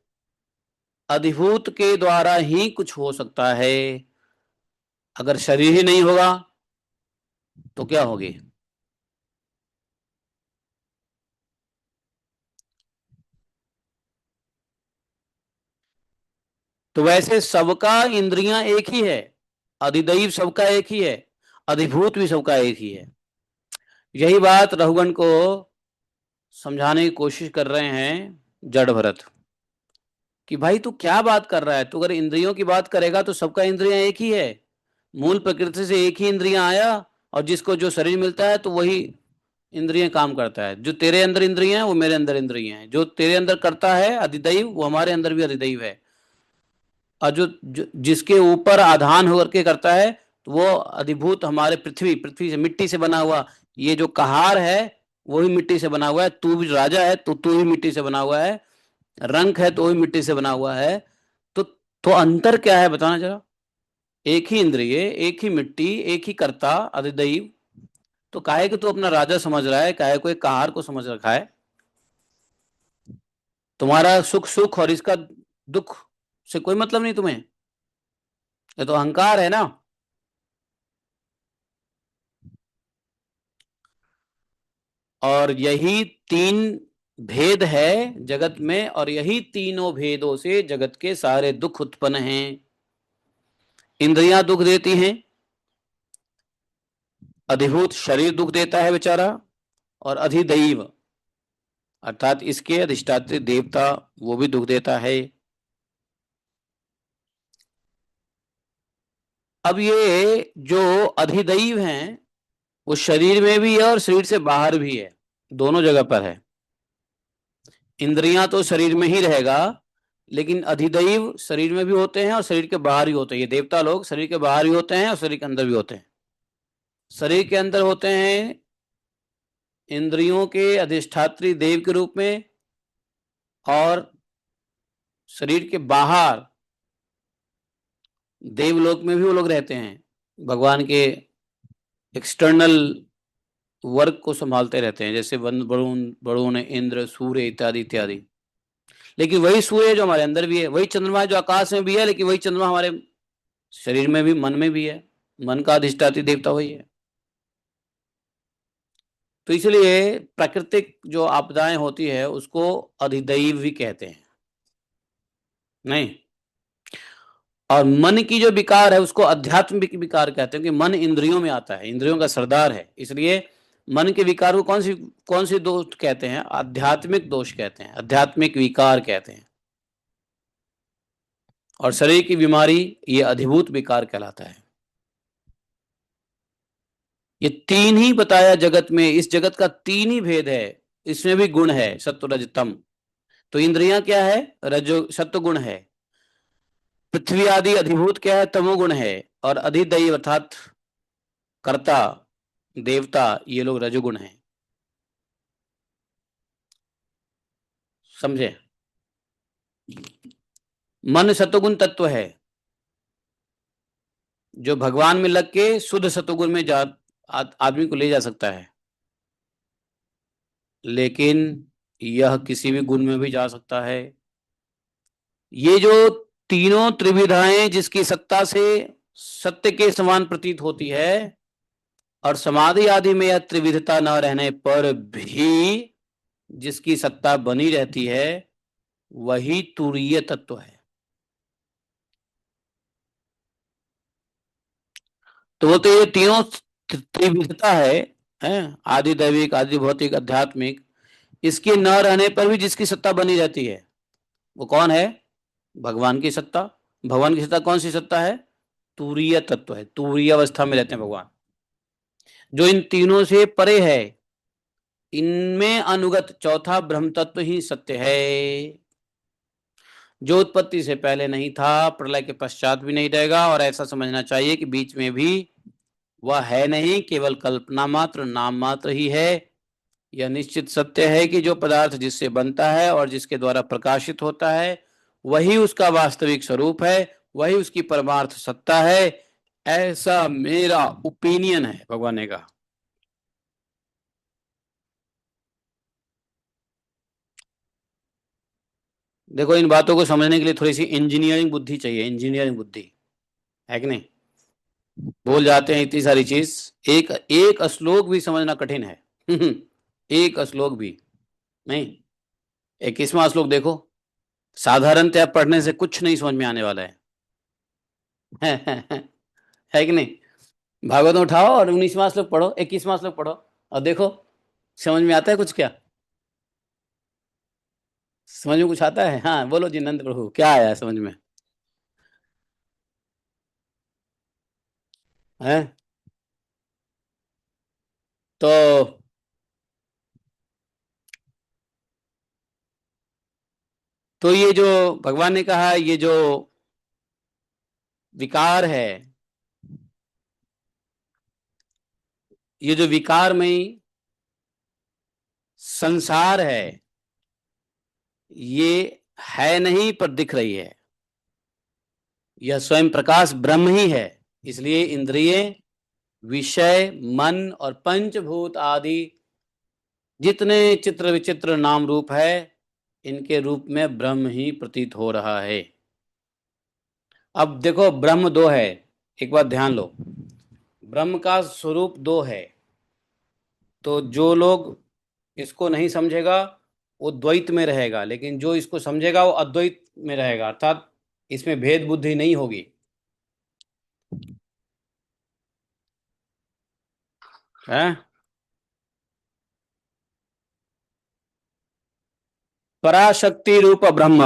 अधिभूत के द्वारा ही कुछ हो सकता है। अगर शरीर ही नहीं होगा तो क्या होगी? तो वैसे सबका इंद्रियां एक ही है, अधिदैव सबका एक ही है, अधिभूत भी सबका एक ही है। यही बात रघुगण को समझाने की कोशिश कर रहे हैं जड़ भरत, कि भाई तू क्या बात कर रहा है? तू अगर इंद्रियों की बात करेगा तो सबका इंद्रियां एक ही है, मूल प्रकृति से एक ही इंद्रियां आया, और जिसको जो शरीर मिलता है तो वही इंद्रियां काम करता है। जो तेरे अंदर इंद्रियां हैं वो मेरे अंदर इंद्रियां हैं, जो तेरे अंदर करता है अधिदैव वो हमारे अंदर भी अधिदैव है। और जो जिसके ऊपर आधान होकर के करता है तो वो अधिभूत हमारे पृथ्वी, पृथ्वी से मिट्टी से बना हुआ ये जो कहार है वो भी मिट्टी से बना हुआ है। तू भी राजा है तो तू भी मिट्टी से बना हुआ है, रंक है तो भी मिट्टी से बना हुआ है। तो तो अंतर क्या है बताना जरा? एक ही इंद्रिय, एक ही मिट्टी, एक ही कर्ता अधिदैव। तो काहे कि तू अपना राजा समझ रहा है, काहे को एक कहार को समझ रखा है। तुम्हारा सुख सुख और इसका दुख से कोई मतलब नहीं तुम्हें, ये तो अहंकार है ना। और यही तीन भेद है जगत में, और यही तीनों भेदों से जगत के सारे दुख उत्पन्न हैं। इंद्रियां दुख देती हैं, अधिभूत शरीर दुख देता है बेचारा, और अधिदैव अर्थात इसके अधिष्ठात्री देवता वो भी दुख देता है। अब ये जो अधिदैव हैं वो शरीर में भी है और शरीर से बाहर भी है, दोनों जगह पर है। इंद्रियां तो शरीर में ही रहेगा, लेकिन अधिदैव शरीर में भी होते हैं और शरीर के बाहर भी होते हैं। ये देवता लोग शरीर के बाहर भी होते हैं और शरीर के अंदर भी होते हैं। शरीर के अंदर होते हैं इंद्रियों के अधिष्ठात्री देव के रूप में, और शरीर के बाहर देवलोक में भी वो लोग रहते हैं, भगवान के एक्सटर्नल वर्क को संभालते रहते हैं, जैसे वरुण वरुण इंद्र सूर्य इत्यादि इत्यादि। लेकिन वही सूर्य जो हमारे अंदर भी है, वही चंद्रमा जो आकाश में भी है, लेकिन वही चंद्रमा हमारे शरीर में भी, मन में भी है। मन का अधिष्ठात्री देवता वही है। तो इसलिए प्राकृतिक जो आपदाएं होती है उसको अधिदैव भी कहते हैं। नहीं, और मन की जो विकार है उसको आध्यात्मिक विकार कहते हैं, कि मन इंद्रियों में आता है, इंद्रियों का सरदार है। इसलिए मन के विकार को कौन सी दोष कहते हैं? आध्यात्मिक दोष कहते हैं, आध्यात्मिक विकार कहते हैं। और शरीर की बीमारी ये अधिभूत विकार कहलाता है। ये तीन ही बताया जगत में, इस जगत का तीन ही भेद है। इसमें भी गुण है, सत्व रज तम। तो इंद्रियां क्या है? रजो सत्व गुण है। पृथ्वी आदि अधिभूत क्या है? तमोगुण है। और अधिदैव अर्थात कर्ता देवता, ये लोग रजोगुण हैं। समझे? मन सतोगुण तत्व है, जो भगवान में लग के शुद्ध सतोगुण में जा आदमी को ले जा सकता है। लेकिन यह किसी भी गुण में भी जा सकता है। ये जो तीनों त्रिविधाएं जिसकी सत्ता से सत्य के समान प्रतीत होती है, और समाधि आदि में यह त्रिविधता न रहने पर भी जिसकी सत्ता बनी रहती है, वही तुरीय तत्व है। तो वो तो ये तीनों त्रिविधता है आदि दैविक, आदि भौतिक, आध्यात्मिक, इसके न रहने पर भी जिसकी सत्ता बनी रहती है, वो कौन है? भगवान की सत्ता। भगवान की सत्ता कौन सी सत्ता है? तुरीय तत्व है, तुरीय अवस्था में रहते हैं भगवान, जो इन तीनों से परे है। इनमें अनुगत चौथा ब्रह्म तत्व ही सत्य है, जो उत्पत्ति से पहले नहीं था, प्रलय के पश्चात भी नहीं रहेगा, और ऐसा समझना चाहिए कि बीच में भी वह है नहीं, केवल कल्पना मात्र, नाम मात्र ही है। यह निश्चित सत्य है कि जो पदार्थ जिससे बनता है और जिसके द्वारा प्रकाशित होता है, वही उसका वास्तविक स्वरूप है, वही उसकी परमार्थ सत्ता है। ऐसा मेरा ओपिनियन है, भगवान ने कहा। देखो, इन बातों को समझने के लिए थोड़ी सी इंजीनियरिंग बुद्धि चाहिए, इंजीनियरिंग बुद्धि, है कि नहीं? भूल जाते हैं इतनी सारी चीज। एक एक श्लोक भी समझना कठिन है। एक श्लोक भी नहीं। 21वां श्लोक देखो, साधारणतया पढ़ने से कुछ नहीं समझ में आने वाला है। है कि नहीं? भागवत उठाओ और 19वां श्लोक पढ़ो, 21वां श्लोक पढ़ो, और देखो समझ में आता है कुछ क्या? समझ में कुछ आता है? हाँ बोलो जी, नंद प्रभु, क्या आया समझ में? है तो ये जो भगवान ने कहा, ये जो विकार है, ये जो विकारमयी संसार है, ये है नहीं पर दिख रही है। यह स्वयं प्रकाश ब्रह्म ही है। इसलिए इंद्रिय, विषय, मन और पंचभूत आदि जितने चित्र विचित्र नाम रूप है, इनके रूप में ब्रह्म ही प्रतीत हो रहा है। अब देखो, ब्रह्म दो है, एक बात ध्यान लो, ब्रह्म का स्वरूप दो है। तो जो लोग इसको नहीं समझेगा वो द्वैत में रहेगा, लेकिन जो इसको समझेगा वो अद्वैत में रहेगा, अर्थात इसमें भेद बुद्धि नहीं होगी। है पराशक्ति रूप ब्रह्म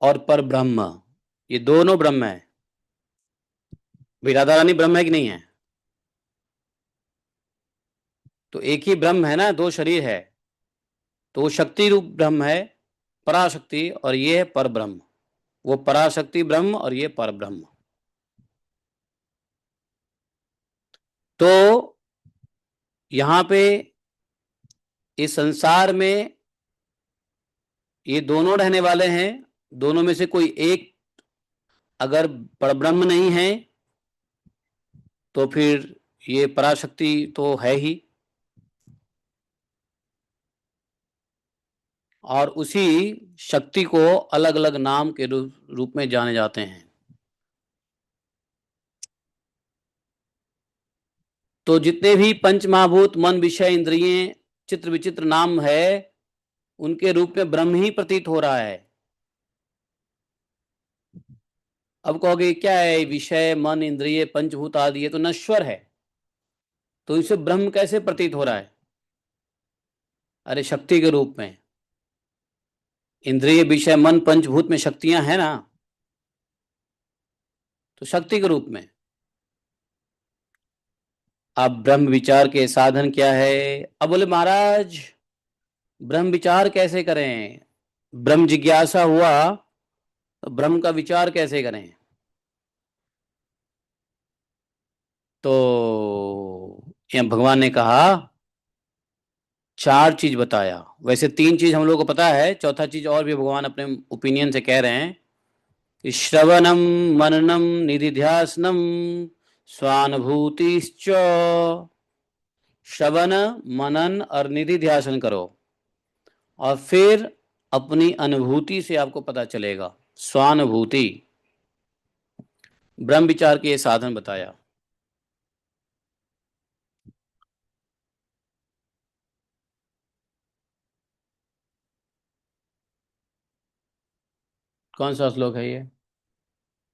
और पर ब्रह्म, ये दोनों ब्रह्म है। भाई राधा रानी ब्रह्म है कि नहीं है? तो एक ही ब्रह्म है ना, दो शरीर है। तो वो शक्ति रूप ब्रह्म है, पराशक्ति और ये है पर ब्रह्म। वो पराशक्ति ब्रह्म और ये पर ब्रह्म। तो यहां पे इस संसार में ये दोनों रहने वाले हैं। दोनों में से कोई एक अगर परब्रह्म नहीं है तो फिर ये पराशक्ति तो है ही, और उसी शक्ति को अलग अलग नाम के रूप में जाने जाते हैं। तो जितने भी पंच महाभूत मन विषय इंद्रिय चित्र विचित्र नाम है, उनके रूप में ब्रह्म ही प्रतीत हो रहा है। अब कहोगे क्या है विषय मन इंद्रिय पंचभूत आदि, ये तो नश्वर है, तो इसे ब्रह्म कैसे प्रतीत हो रहा है? अरे शक्ति के रूप में। इंद्रिय विषय मन पंचभूत में शक्तियां हैं ना, तो शक्ति के रूप में। अब ब्रह्म विचार के साधन क्या है? अब बोले महाराज ब्रह्म विचार कैसे करें? ब्रह्म जिज्ञासा हुआ तो ब्रह्म का विचार कैसे करें? तो यह भगवान ने कहा, चार चीज बताया। वैसे तीन चीज हम लोग को पता है, चौथा चीज और भी भगवान अपने ओपिनियन से कह रहे हैं कि श्रवणम मननम निधिध्यासनम स्वानुभूतिश्च। श्रवण मनन और निधि ध्यासन करो, और फिर अपनी अनुभूति से आपको पता चलेगा, स्वानुभूति। ब्रह्म विचार के ये साधन बताया। कौन सा श्लोक है ये?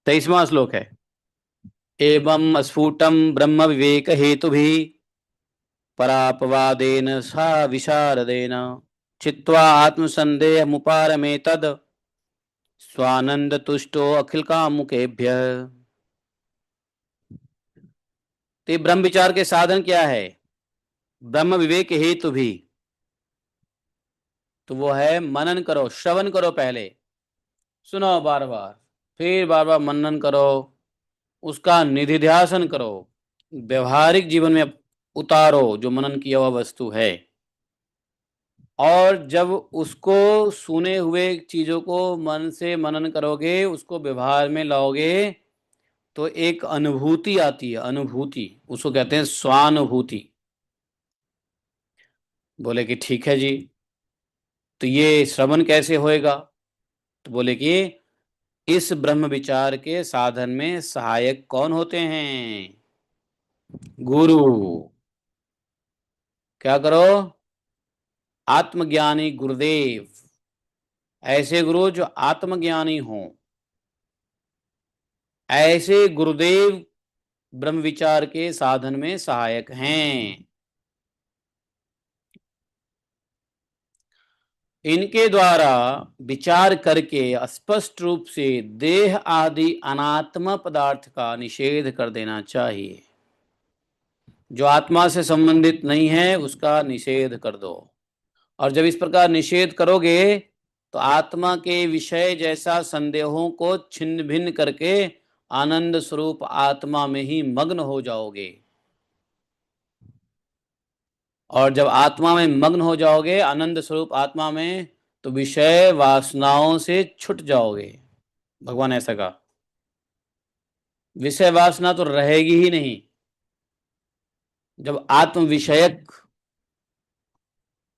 23वां श्लोक है। एवं स्फुटम ब्रह्म विवेक हेतु भी परापवादेन सा विशारदेन चित्वा आत्मसंदेह मुपारमे तद स्वानंद तुष्टो अखिल कामुकेभ्य। तो ब्रह्म विचार के साधन क्या है? ब्रह्म विवेक हेतु भी, तो वो है मनन करो, श्रवण करो, पहले सुनो बार बार, फिर बार बार मनन करो, उसका निधिध्यासन करो, व्यवहारिक जीवन में उतारो जो मनन किया हुआ वस्तु है। और जब उसको सुने हुए चीजों को मन से मनन करोगे, उसको व्यवहार में लाओगे, तो एक अनुभूति आती है, अनुभूति, उसको कहते हैं स्वानुभूति। बोले कि ठीक है जी, तो ये श्रवण कैसे होएगा? तो बोले कि इस ब्रह्म विचार के साधन में सहायक कौन होते हैं? गुरु। क्या करो? आत्मज्ञानी गुरुदेव, ऐसे गुरु जो आत्मज्ञानी हो, ऐसे गुरुदेव ब्रह्म विचार के साधन में सहायक हैं। इनके द्वारा विचार करके स्पष्ट रूप से देह आदि अनात्मा पदार्थ का निषेध कर देना चाहिए। जो आत्मा से संबंधित नहीं है उसका निषेध कर दो। और जब इस प्रकार निषेध करोगे तो आत्मा के विषय जैसा संदेहों को छिन्न भिन्न करके आनंद स्वरूप आत्मा में ही मग्न हो जाओगे। और जब आत्मा में मग्न हो जाओगे, आनंद स्वरूप आत्मा में, तो विषय वासनाओं से छूट जाओगे। भगवान ऐसा कहा, विषय वासना तो रहेगी ही नहीं। जब आत्म विषयक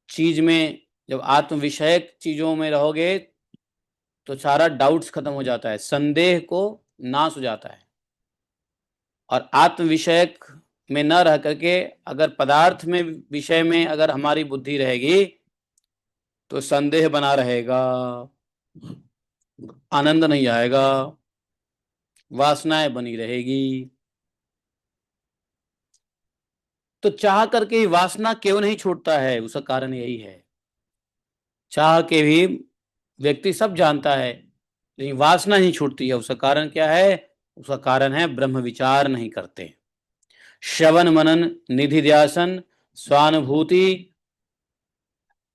चीज में, जब आत्म विषयक चीजों में रहोगे तो सारा डाउट्स खत्म हो जाता है, संदेह को नाश हो जाता है। और आत्म विषयक में न रह करके अगर पदार्थ में विषय में अगर हमारी बुद्धि रहेगी तो संदेह बना रहेगा, आनंद नहीं आएगा, वासनाएं बनी रहेगी। तो चाह करके ही वासना क्यों नहीं छूटता है? उसका कारण यही है, चाह के भी व्यक्ति सब जानता है लेकिन वासना नहीं छूटती है। उसका कारण क्या है? उसका कारण है ब्रह्म विचार नहीं करते। श्रवण मनन निधि ध्यासन स्वानुभूति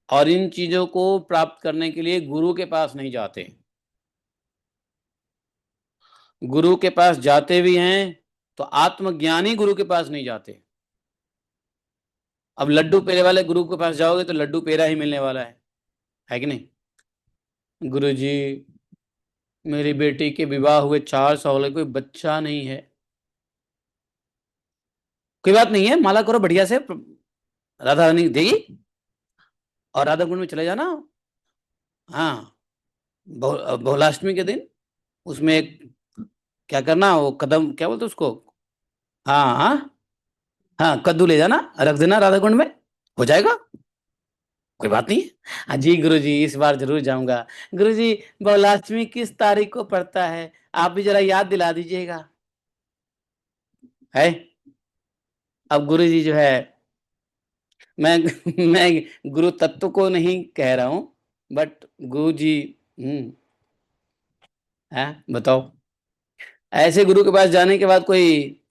और इन चीजों को प्राप्त करने के लिए गुरु के पास नहीं जाते। गुरु के पास जाते भी हैं तो आत्मज्ञानी गुरु के पास नहीं जाते। अब लड्डू पेड़े वाले गुरु के पास जाओगे तो लड्डू पेड़ा ही मिलने वाला है कि नहीं? गुरु जी, मेरी बेटी के विवाह हुए 4 साल हो गए, कोई बच्चा नहीं है। कोई बात नहीं है, माला करो बढ़िया से, राधा रानी देगी। और राधा कुंड में चले जाना। हाँ, बहुलाष्टमी के दिन उसमें एक, क्या करना, वो कदम क्या बोलते उसको, हाँ हाँ हाँ, कद्दू ले जाना, रख देना राधा कुंड में, हो जाएगा। कोई बात नहीं है। हाँ जी गुरु जी, इस बार जरूर जाऊंगा। गुरु जी, बहुलाष्टमी किस तारीख को पड़ता है, आप भी जरा याद दिला दीजिएगा। है। अब गुरु जी जो है, मैं मैं गुरु तत्व को नहीं कह रहा हूं, बट गुरु जी, हम्म, है, बताओ, ऐसे गुरु के पास जाने के बाद कोई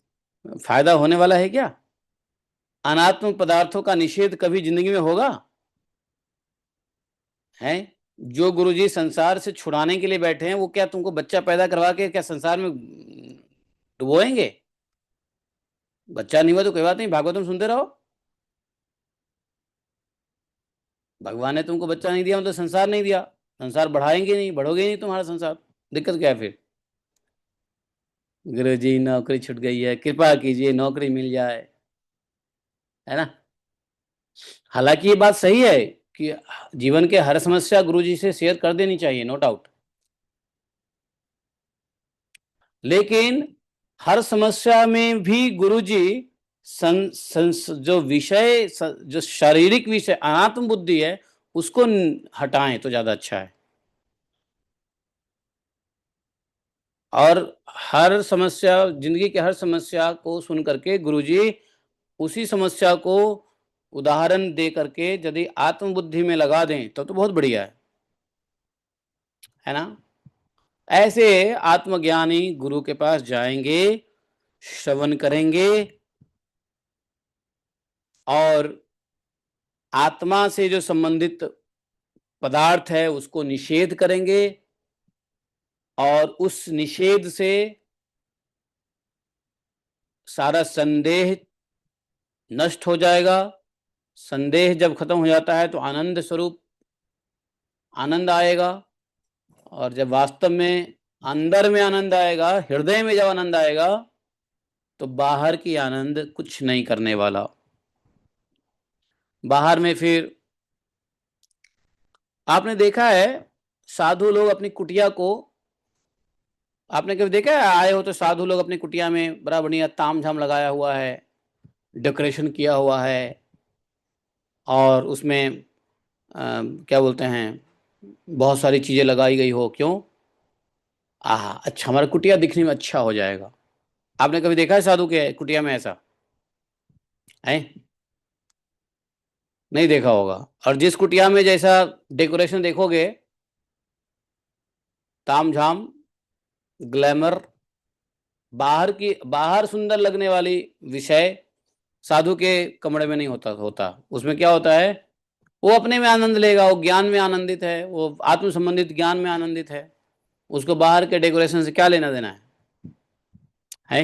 फायदा होने वाला है क्या? अनात्म पदार्थों का निषेध कभी जिंदगी में होगा? है। जो गुरुजी संसार से छुड़ाने के लिए बैठे हैं, वो क्या तुमको बच्चा पैदा करवा के क्या संसार में डुबोएंगे? बच्चा नहीं हुआ तो कोई बात नहीं, भागवतम सुनते रहो। भगवान ने तुमको बच्चा नहीं दिया मतलब संसार नहीं दिया। संसार बढ़ाएंगे नहीं, बढ़ोगे नहीं तुम्हारा संसार। दिक्कत क्या है फिर? गुरु जी, नौकरी छूट गई है, कृपा कीजिए नौकरी मिल जाए, है ना? हालांकि ये बात सही है कि जीवन के हर समस्या गुरु जी से शेयर कर देनी चाहिए, नो डाउट। लेकिन हर समस्या में भी गुरुजी जो विषय, जो शारीरिक विषय अनात्म बुद्धि है, उसको हटाएं तो ज्यादा अच्छा है। और हर समस्या, जिंदगी के हर समस्या को सुन करके गुरुजी उसी समस्या को उदाहरण दे करके यदि आत्मबुद्धि में लगा दें तो बहुत बढ़िया है ना? ऐसे आत्मज्ञानी गुरु के पास जाएंगे, श्रवण करेंगे और आत्मा से जो संबंधित पदार्थ है उसको निषेध करेंगे, और उस निषेध से सारा संदेह नष्ट हो जाएगा। संदेह जब खत्म हो जाता है तो आनंद स्वरूप आनंद आएगा। और जब वास्तव में अंदर में आनंद आएगा, हृदय में जब आनंद आएगा, तो बाहर की आनंद कुछ नहीं करने वाला। बाहर में फिर आपने देखा है, साधु लोग अपनी कुटिया को, आपने कभी देखा है, आए हो तो साधु लोग अपनी कुटिया में बड़ा बढ़िया ताम झाम लगाया हुआ है, डेकोरेशन किया हुआ है, और उसमें क्या बोलते हैं, बहुत सारी चीजें लगाई गई हो, क्यों? अच्छा, हमारा कुटिया दिखने में अच्छा हो जाएगा। आपने कभी देखा है साधु के कुटिया में ऐसा है? नहीं देखा होगा। और जिस कुटिया में जैसा डेकोरेशन देखोगे, ताम झाम, ग्लैमर, बाहर सुंदर लगने वाली विषय, साधु के कमरे में नहीं होता। उसमें क्या होता है, वो अपने में आनंद लेगा, वो ज्ञान में आनंदित है, वो आत्म संबंधित ज्ञान में आनंदित है। उसको बाहर के डेकोरेशन से क्या लेना देना है?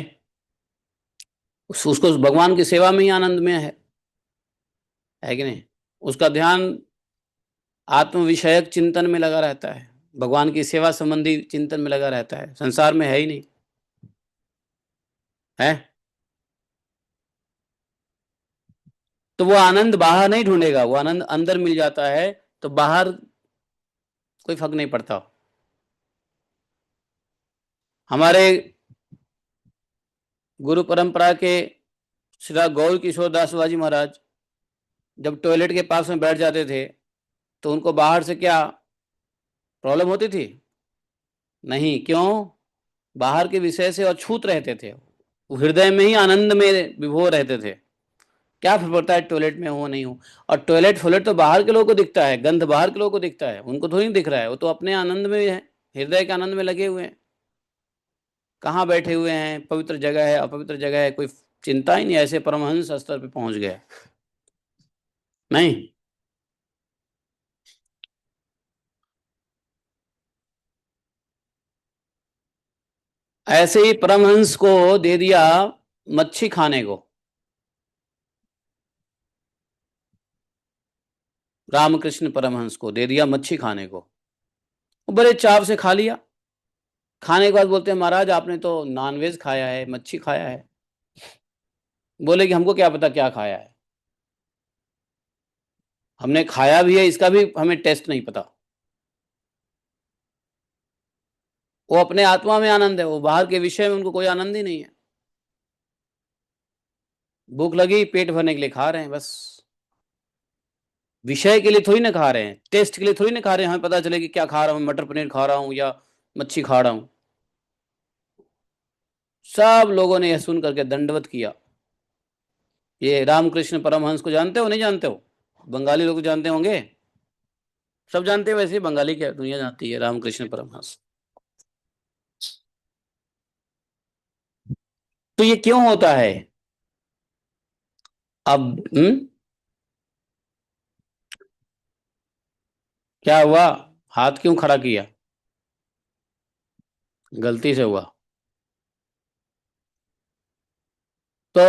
उसको भगवान की सेवा में ही आनंद में है कि नहीं? उसका ध्यान आत्म विषयक चिंतन में लगा रहता है, भगवान की सेवा संबंधी चिंतन में लगा रहता है, संसार में है ही नहीं। है। तो वो आनंद बाहर नहीं ढूंढेगा, वो आनंद अंदर मिल जाता है, तो बाहर कोई फर्क नहीं पड़ता। हमारे गुरु परंपरा के श्री गौर किशोर दास बाबा जी महाराज जब टॉयलेट के पास में बैठ जाते थे, तो उनको बाहर से क्या प्रॉब्लम होती थी? नहीं, क्यों? बाहर के विषय से अछूत रहते थे, वो हृदय में ही आनंद में विभोर रहते थे। क्या फर्क पड़ता है टॉयलेट में हो नहीं हो? और टॉयलेट फॉयलेट तो बाहर के लोगों को दिखता है, गंध बाहर के लोगों को दिखता है, उनको थोड़ी दिख रहा है, वो तो अपने आनंद में है, हृदय के आनंद में लगे हुए हैं। कहाँ बैठे हुए हैं, पवित्र जगह है अपवित्र जगह है, कोई चिंता ही नहीं, ऐसे परमहंस स्तर पे पहुंच गया। नहीं। ऐसे ही परमहंस को दे दिया मच्छी खाने को। रामकृष्ण परमहंस को दे दिया मच्छी खाने को। वो बड़े चाव से खा लिया। खाने के बाद बोलते हैं महाराज आपने तो नॉनवेज खाया है, मच्छी खाया है। बोले कि हमको क्या पता क्या खाया है, हमने खाया भी है, इसका भी हमें टेस्ट नहीं पता। वो अपने आत्मा में आनंद है, वो बाहर के विषय में उनको कोई आनंद ही नहीं है। भूख लगी, पेट भरने के लिए खा रहे हैं बस। विषय के लिए थोड़ी ना खा रहे हैं, टेस्ट के लिए थोड़ी ना खा रहे हैं, हमें पता चले कि क्या खा रहा हूँ, मटर पनीर खा रहा हूँ या मच्छी खा रहा हूँ। सब लोगों ने यह सुन करके दंडवत किया। ये रामकृष्ण परमहंस को जानते हो नहीं जानते हो? बंगाली लोग जानते होंगे, सब जानते हैं, वैसे बंगाली क्या दुनिया जानती है रामकृष्ण परमहंस। तो ये क्यों होता है? अब क्या हुआ? हाथ क्यों खड़ा किया? गलती से हुआ। तो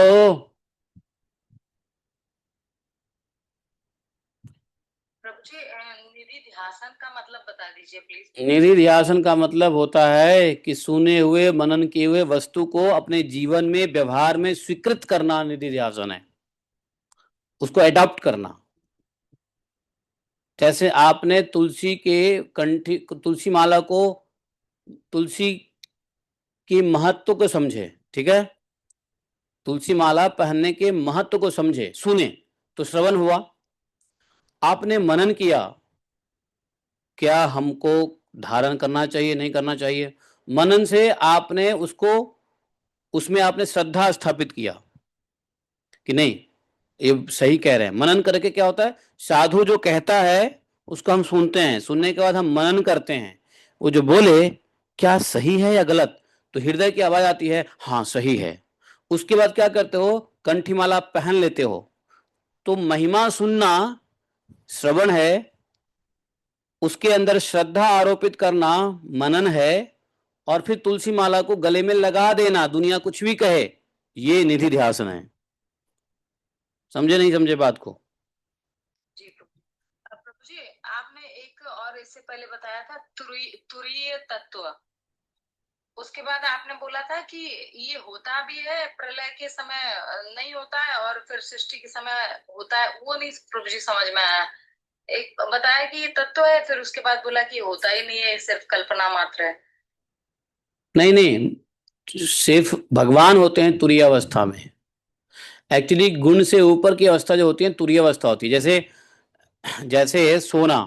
प्रभु जी निधि ध्यासन का मतलब बता दीजिए प्लीज। निधि ध्यासन का मतलब होता है कि सुने हुए मनन किए हुए वस्तु को अपने जीवन में व्यवहार में स्वीकृत करना निधि ध्यासन है, उसको एडॉप्ट करना। जैसे आपने तुलसी के कंठी, तुलसी माला को, तुलसी की महत्व को समझे, ठीक है, तुलसी माला पहनने के महत्व को समझे, सुने, तो श्रवण हुआ। आपने मनन किया, क्या हमको धारण करना चाहिए नहीं करना चाहिए, मनन से आपने उसको, उसमें आपने श्रद्धा स्थापित किया कि नहीं ये सही कह रहे हैं। मनन करके क्या होता है, साधु जो कहता है उसको हम सुनते हैं, सुनने के बाद हम मनन करते हैं, वो जो बोले क्या सही है या गलत, तो हृदय की आवाज आती है हाँ सही है। उसके बाद क्या करते हो, कंठीमाला पहन लेते हो। तो महिमा सुनना श्रवण है, उसके अंदर श्रद्धा आरोपित करना मनन है, और फिर तुलसी माला को गले में लगा देना दुनिया कुछ भी कहे, ये निधि ध्यासन है। समझे नहीं समझे बात को? जी प्रभु जी, आपने एक और इससे पहले बताया था तुरीय तत्व। उसके बाद आपने बोला था कि ये होता भी है प्रलय के समय, नहीं होता है, और फिर सृष्टि के समय होता है। वो नहीं प्रभु जी समझ में आया। एक बताया कि ये तत्व है, फिर उसके बाद बोला कि होता ही नहीं है, सिर्फ कल्पना मात्र है। नहीं नहीं, सिर्फ भगवान होते हैं तुरीय अवस्था में। एक्चुअली गुण से ऊपर की अवस्था जो होती है तुरीय अवस्था होती है। जैसे जैसे सोना,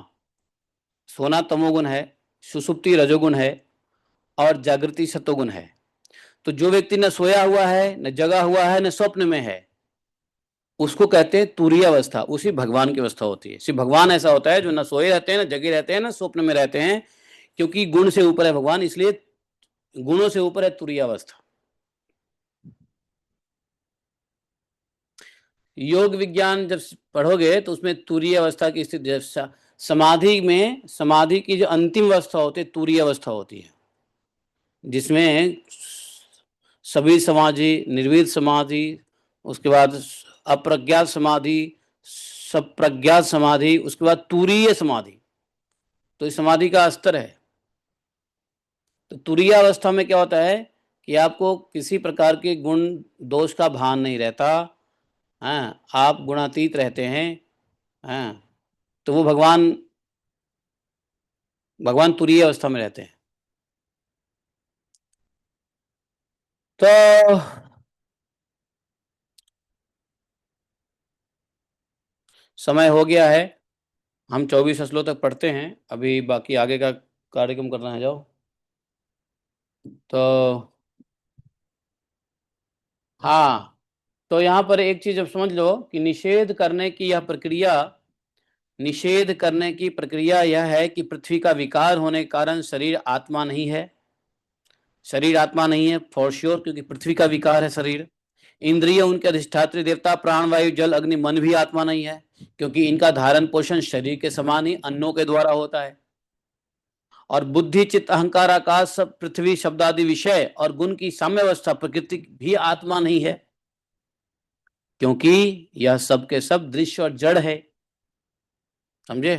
सोना तमोगुण है, सुषुप्ति रजोगुण है, और जागृति सतोगुण है। तो जो व्यक्ति न सोया हुआ है, न जगा हुआ है, न स्वप्न में है, उसको कहते हैं तुरीय अवस्था। उसी भगवान की अवस्था होती है। सिर्फ भगवान ऐसा होता है जो न सोए रहते हैं, न जगे रहते हैं, न स्वप्न में रहते हैं, क्योंकि गुण से ऊपर है भगवान, इसलिए गुणों से ऊपर है तुरीय अवस्था। योग विज्ञान जब पढ़ोगे तो उसमें तुरीय अवस्था की स्थिति, समाधि में, समाधि की जो अंतिम अवस्था होती है तुरीय अवस्था होती है, जिसमें सभी समाधि, निर्विद समाधि, उसके बाद अप्रज्ञात समाधि, सब प्रज्ञात समाधि, उसके बाद तुरीय समाधि। तो इस समाधि का स्तर है। तो तुरीय अवस्था में क्या होता है कि आपको किसी प्रकार के गुण दोष का भान नहीं रहता। हाँ, आप गुणातीत रहते हैं। हाँ, तो वो भगवान, भगवान तुरीय अवस्था में रहते हैं। तो समय हो गया है, हम 24 फसलों तक पढ़ते हैं, अभी बाकी आगे का कार्यक्रम करना है। जाओ। तो हाँ, तो यहाँ पर एक चीज अब समझ लो कि निषेध करने की यह प्रक्रिया, निषेध करने की प्रक्रिया यह है कि पृथ्वी का विकार होने के कारण शरीर आत्मा नहीं है। शरीर आत्मा नहीं है फॉर श्योर, क्योंकि पृथ्वी का विकार है शरीर। इंद्रिय उनके अधिष्ठात्री देवता प्राण वायु जल अग्नि मन भी आत्मा नहीं है, क्योंकि इनका धारण पोषण शरीर के समान ही अन्नों के द्वारा होता है। और बुद्धि चित्त अहंकार आकाश सब पृथ्वी शब्द आदि विषय और गुण की साम्यावस्था प्रकृति भी आत्मा नहीं है, क्योंकि यह सब के सब दृश्य और जड़ है। समझे?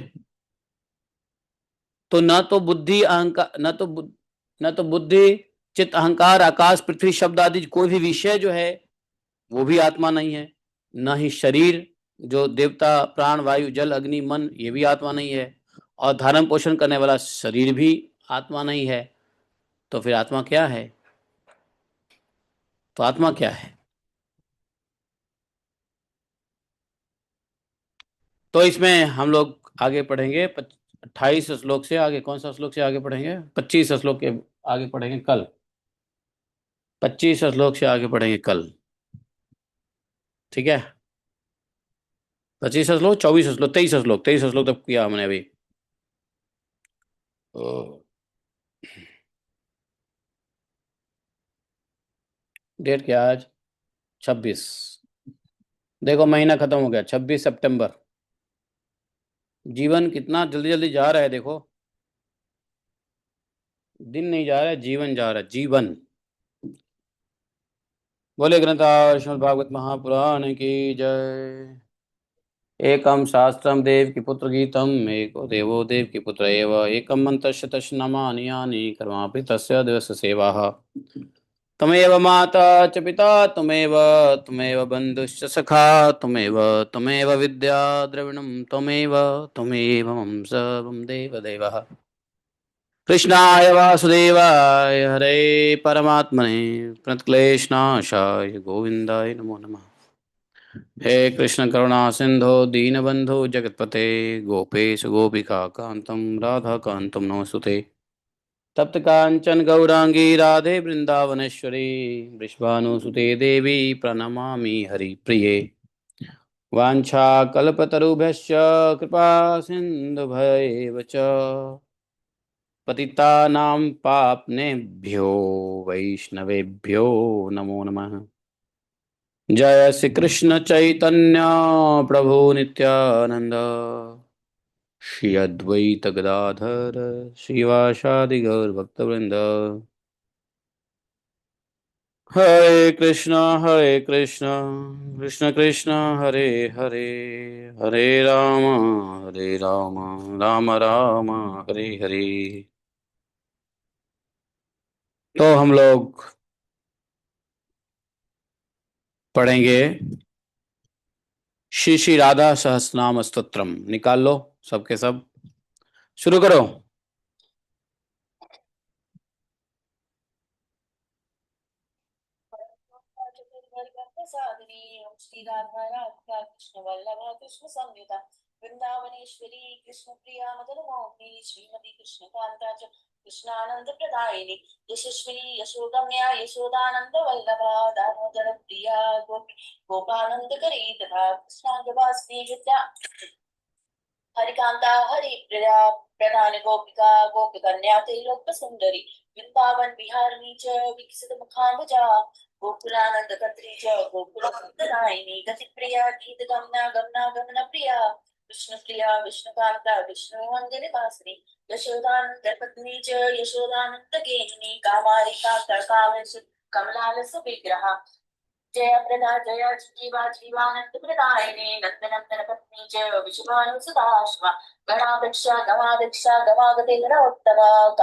तो न तो बुद्धि अहंकार, न तो बुद्धि चित्त अहंकार आकाश पृथ्वी शब्द आदि कोई भी विषय जो है वो भी आत्मा नहीं है, न ही शरीर जो देवता प्राण वायु जल अग्नि मन ये भी आत्मा नहीं है, और धारण पोषण करने वाला शरीर भी आत्मा नहीं है। तो फिर आत्मा क्या है? तो आत्मा क्या है? तो इसमें हम लोग आगे पढ़ेंगे 28 श्लोक से आगे। कौन सा श्लोक से आगे पढ़ेंगे? 25 श्लोक के आगे पढ़ेंगे कल। 25 श्लोक से आगे पढ़ेंगे कल। ठीक है? 25 श्लोक 24 श्लोक 23 श्लोक 23 श्लोक तक किया हमने अभी। डेट क्या है आज? 26। देखो महीना खत्म हो गया, 26 सितंबर। जीवन कितना जल्दी जल्दी जा रहा है देखो। दिन नहीं जा रहा है, जीवन जा रहा है, जीवन। बोले ग्रंथकार श्रीमद् भागवत महापुराण की जय। एकम शास्त्रम देव की पुत्र गीतम एको देवो देव की पुत्र एव एकम मंतस्य तस्य नमानि यानि कर्मापि तस्य दिवस सेवाः। तमेव माता च पिता त्वमेव बन्धुश्च सखा त्वमेव विद्या द्रविणं त्वमेव मम सर्वं देवदेवः। कृष्णाय वासुदेवाय हरे परमात्मने प्रणतक्लेशनाशाय गोविन्दाय नमो नमः। हे कृष्ण करुणा सिंधो दीनबंधो जगतपते गोपेश गोपिका कांतम राधा कांतम नमोस्तुते। तप्त कांचन गौरांगी राधे वृंदावनेश्वरी वृषभानुसुते देवी प्रणमामि हरिप्रिये। वाञ्छाकल्पतरुभ्यश्च कृपा सिन्धुभ्येव च पतितानां पाप्नेभ्यो वैष्णवेभ्यो नमो नमः। जय श्री कृष्ण चैतन्य प्रभु नित्यानंद श्री अद्वैत गदाधर श्रीवासादि गौर भक्तवृंद। हरे कृष्ण कृष्ण कृष्ण हरे हरे हरे राम राम राम हरे हरे। तो हम लोग पढ़ेंगे श्री श्री राधा सहस्रनाम स्तोत्रम। निकाल लो सबके सब, शुरू करो। साधनी श्री राधा राधा कृष्ण वल्लभा कृष्ण संयुता वृंदावनेश्वरी कृष्ण प्रिया मदन मोहिनी श्रीमती कृष्ण कांता च कृष्णानंद प्रदायिनी यशस्विनी यशोगम्या यशोदानंद वल्लभा दामोदर प्रिया गोपानंद करी तथा कृष्णांगवासिनी विद्या हरिकांता हरिप्रिया प्रधान गोपिका गोपकन्या त्रैलोक्य सुंदरी वृंदावन विहारिणी च विकसित मुखाम्बुजा गोकुलानंद कत्री च गोकुलानंद नायिनी गति प्रिया गीत गमना गमना गमन प्रिया विष्णु प्रिया विष्णुकांता विष्णु वंदिनी वासिनी यशोदानंद पत्नी च यशोदानंद गेहिनी कामारी कांता कामेश कमलालस विग्रहा जय प्रदा जय जीवा जीवानंद प्रदायिनी नंदनंदन पत्नी च विश्वानु सुदाश्वा गणाध्यक्षा गमाध्यक्षा गमागते गणोत्तमा